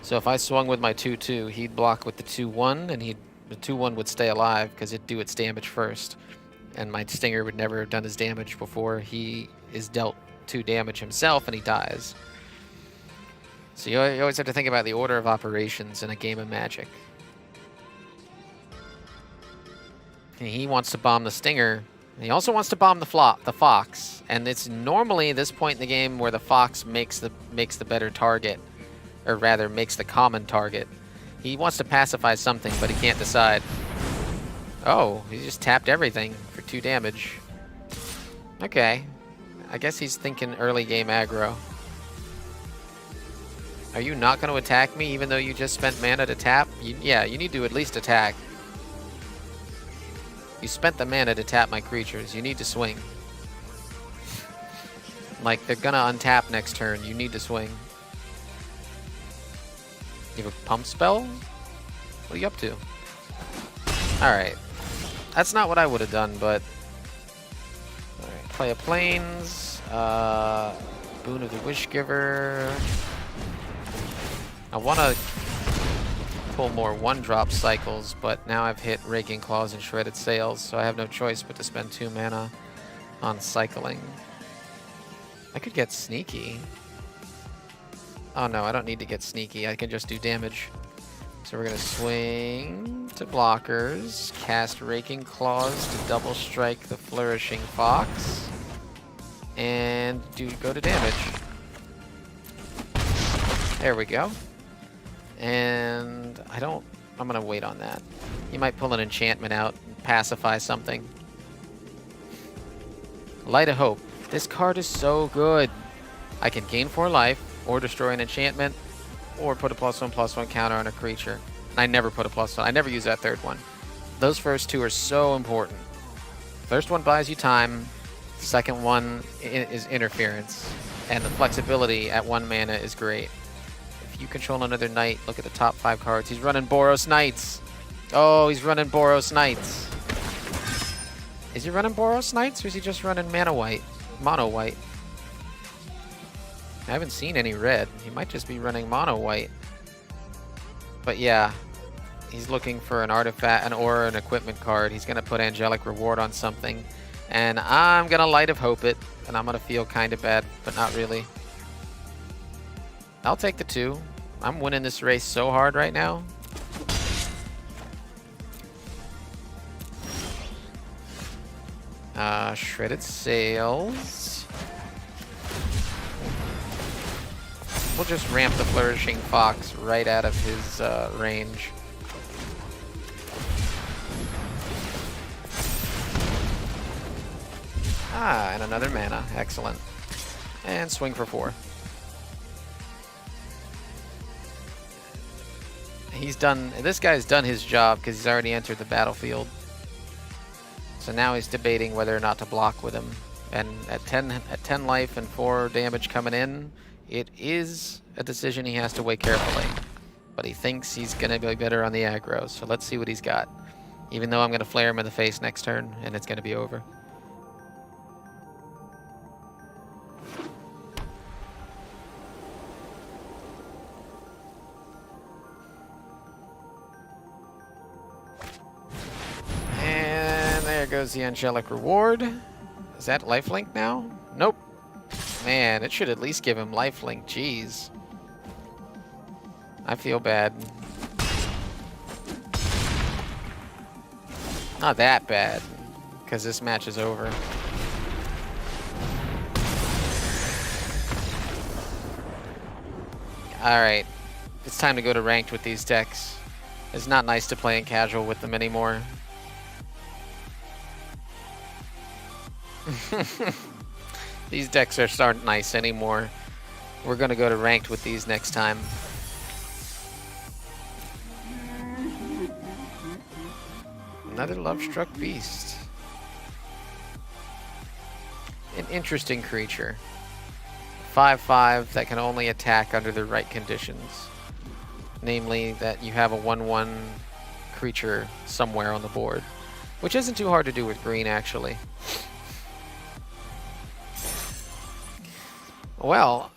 So if I swung with my 2/2, he'd block with the 2/1, and the 2/1 would stay alive because it'd do its damage first. And my Stinger would never have done his damage before he is dealt 2 damage himself and he dies. So you always have to think about the order of operations in a game of Magic. And he wants to bomb the Stinger. And he also wants to bomb the Fox. And it's normally this point in the game where the Fox makes the better target. Or rather, makes the common target. He wants to pacify something, but he can't decide. Oh, he just tapped everything for 2 damage. Okay. I guess he's thinking early game aggro. Are you not going to attack me even though you just spent mana to tap? Yeah, you need to at least attack. You spent the mana to tap my creatures. You need to swing. Like, they're going to untap next turn. You need to swing. You have a pump spell? What are you up to? Alright. That's not what I would have done, but... Alright, play a Plains. Boon of the Wishgiver. I want to pull more 1-drop cycles, but now I've hit Raking Claws and Shredded Sails, so I have no choice but to spend 2 mana on cycling. I could get Sneaky. Oh no, I don't need to get Sneaky. I can just do damage. So we're going to swing to blockers, cast Raking Claws to double strike the Flourishing Fox, and go to damage. There we go. And I'm going to wait on that. He might pull an enchantment out and pacify something. Light of Hope. This card is so good. I can gain 4 life, or destroy an enchantment, or put a +1/+1 counter on a creature. And I never put a +1. I never use that 3rd one. Those first 2 are so important. First one buys you time. Second one is interference. And the flexibility at 1 mana is great. If you control another knight, look at the top 5 cards. He's running Boros Knights. Oh, he's running Boros Knights. Is he running Boros Knights, or is he just running Mono White? I haven't seen any red. He might just be running mono white. But yeah, he's looking for an artifact or an equipment card. He's going to put Angelic Reward on something. And I'm going to Light of Hope it. And I'm going to feel kind of bad, but not really. I'll take the 2. I'm winning this race so hard right now. Shredded Sails. We'll just ramp the Flourishing Fox right out of his range. And another mana. Excellent. And swing for 4. This guy's done his job because he's already entered the battlefield. So now he's debating whether or not to block with him. And at 10 life and 4 damage coming in, it is a decision he has to weigh carefully. But he thinks he's going to be better on the aggro, so let's see what he's got. Even though I'm going to flare him in the face next turn, and it's going to be over. goes the angelic reward. Is that lifelink now? Nope. Man, it should at least give him lifelink. Jeez. I feel bad. Not that bad, because this match is over. Alright. It's time to go to ranked with these decks. It's not nice to play in casual with them anymore. These decks aren't nice anymore. We're gonna go to ranked with these next time. Another Love-Struck Beast. An interesting creature. 5/5 that can only attack under the right conditions. Namely, that you have a 1/1 creature somewhere on the board. Which isn't too hard to do with green, actually. Well.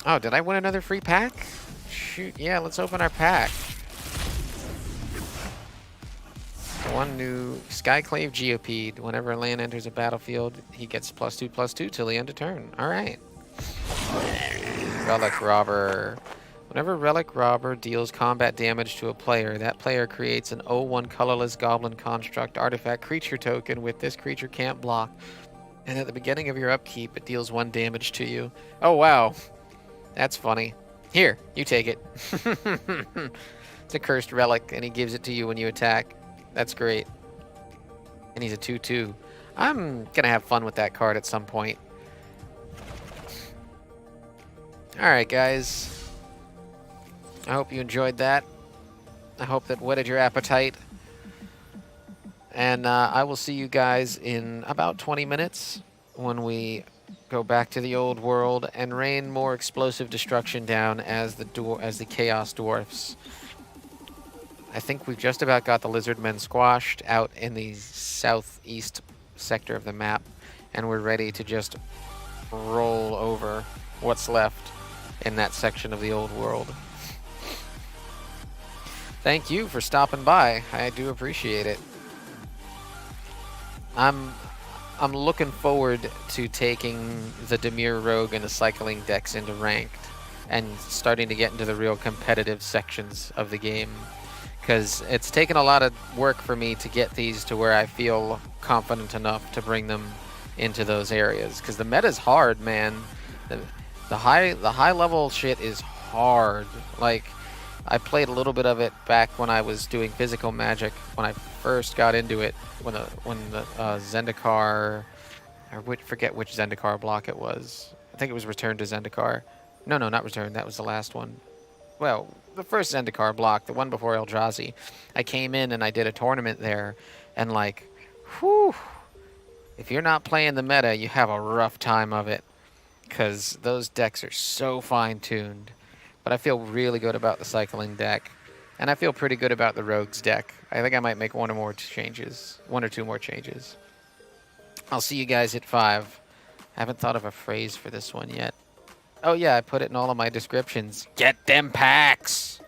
Oh, did I win another free pack? Shoot, yeah, let's open our pack. One new Skyclave Geopede. Whenever a land enters a battlefield, he gets +2/+2 till the end of turn. Alright. Relic Robber. Whenever Relic Robber deals combat damage to a player, that player creates an 0/1 colorless goblin construct artifact creature token with this creature can't block. And at the beginning of your upkeep, it deals 1 damage to you. Oh, wow. That's funny. Here, you take it. It's a cursed relic, and he gives it to you when you attack. That's great. And he's a 2/2. I'm going to have fun with that card at some point. Alright, guys. I hope you enjoyed that. I hope that whetted your appetite. And I will see you guys in about 20 minutes when we go back to the old world and rain more explosive destruction down as the Chaos Dwarfs. I think we've just about got the Lizardmen squashed out in the southeast sector of the map, and we're ready to just roll over what's left in that section of the old world. Thank you for stopping by. I do appreciate it. I'm looking forward to taking the Demir Rogue and the cycling decks into ranked and starting to get into the real competitive sections of the game. Because it's taken a lot of work for me to get these to where I feel confident enough to bring them into those areas. Because the meta's hard, man. The high level shit is hard. Like, I played a little bit of it back when I was doing physical Magic when I first got into it. When the Zendikar, forget which Zendikar block it was. I think it was Return to Zendikar. No, not Return. That was the last one. Well, the first Zendikar block, the one before Eldrazi. I came in and I did a tournament there, and like, whew, if you're not playing the meta, you have a rough time of it, because those decks are so fine-tuned. But I feel really good about the cycling deck, and I feel pretty good about the Rogues deck. I think I might make 1 or 2 more changes. I'll see you guys at 5. I haven't thought of a phrase for this one yet. Oh yeah, I put it in all of my descriptions. Get them packs!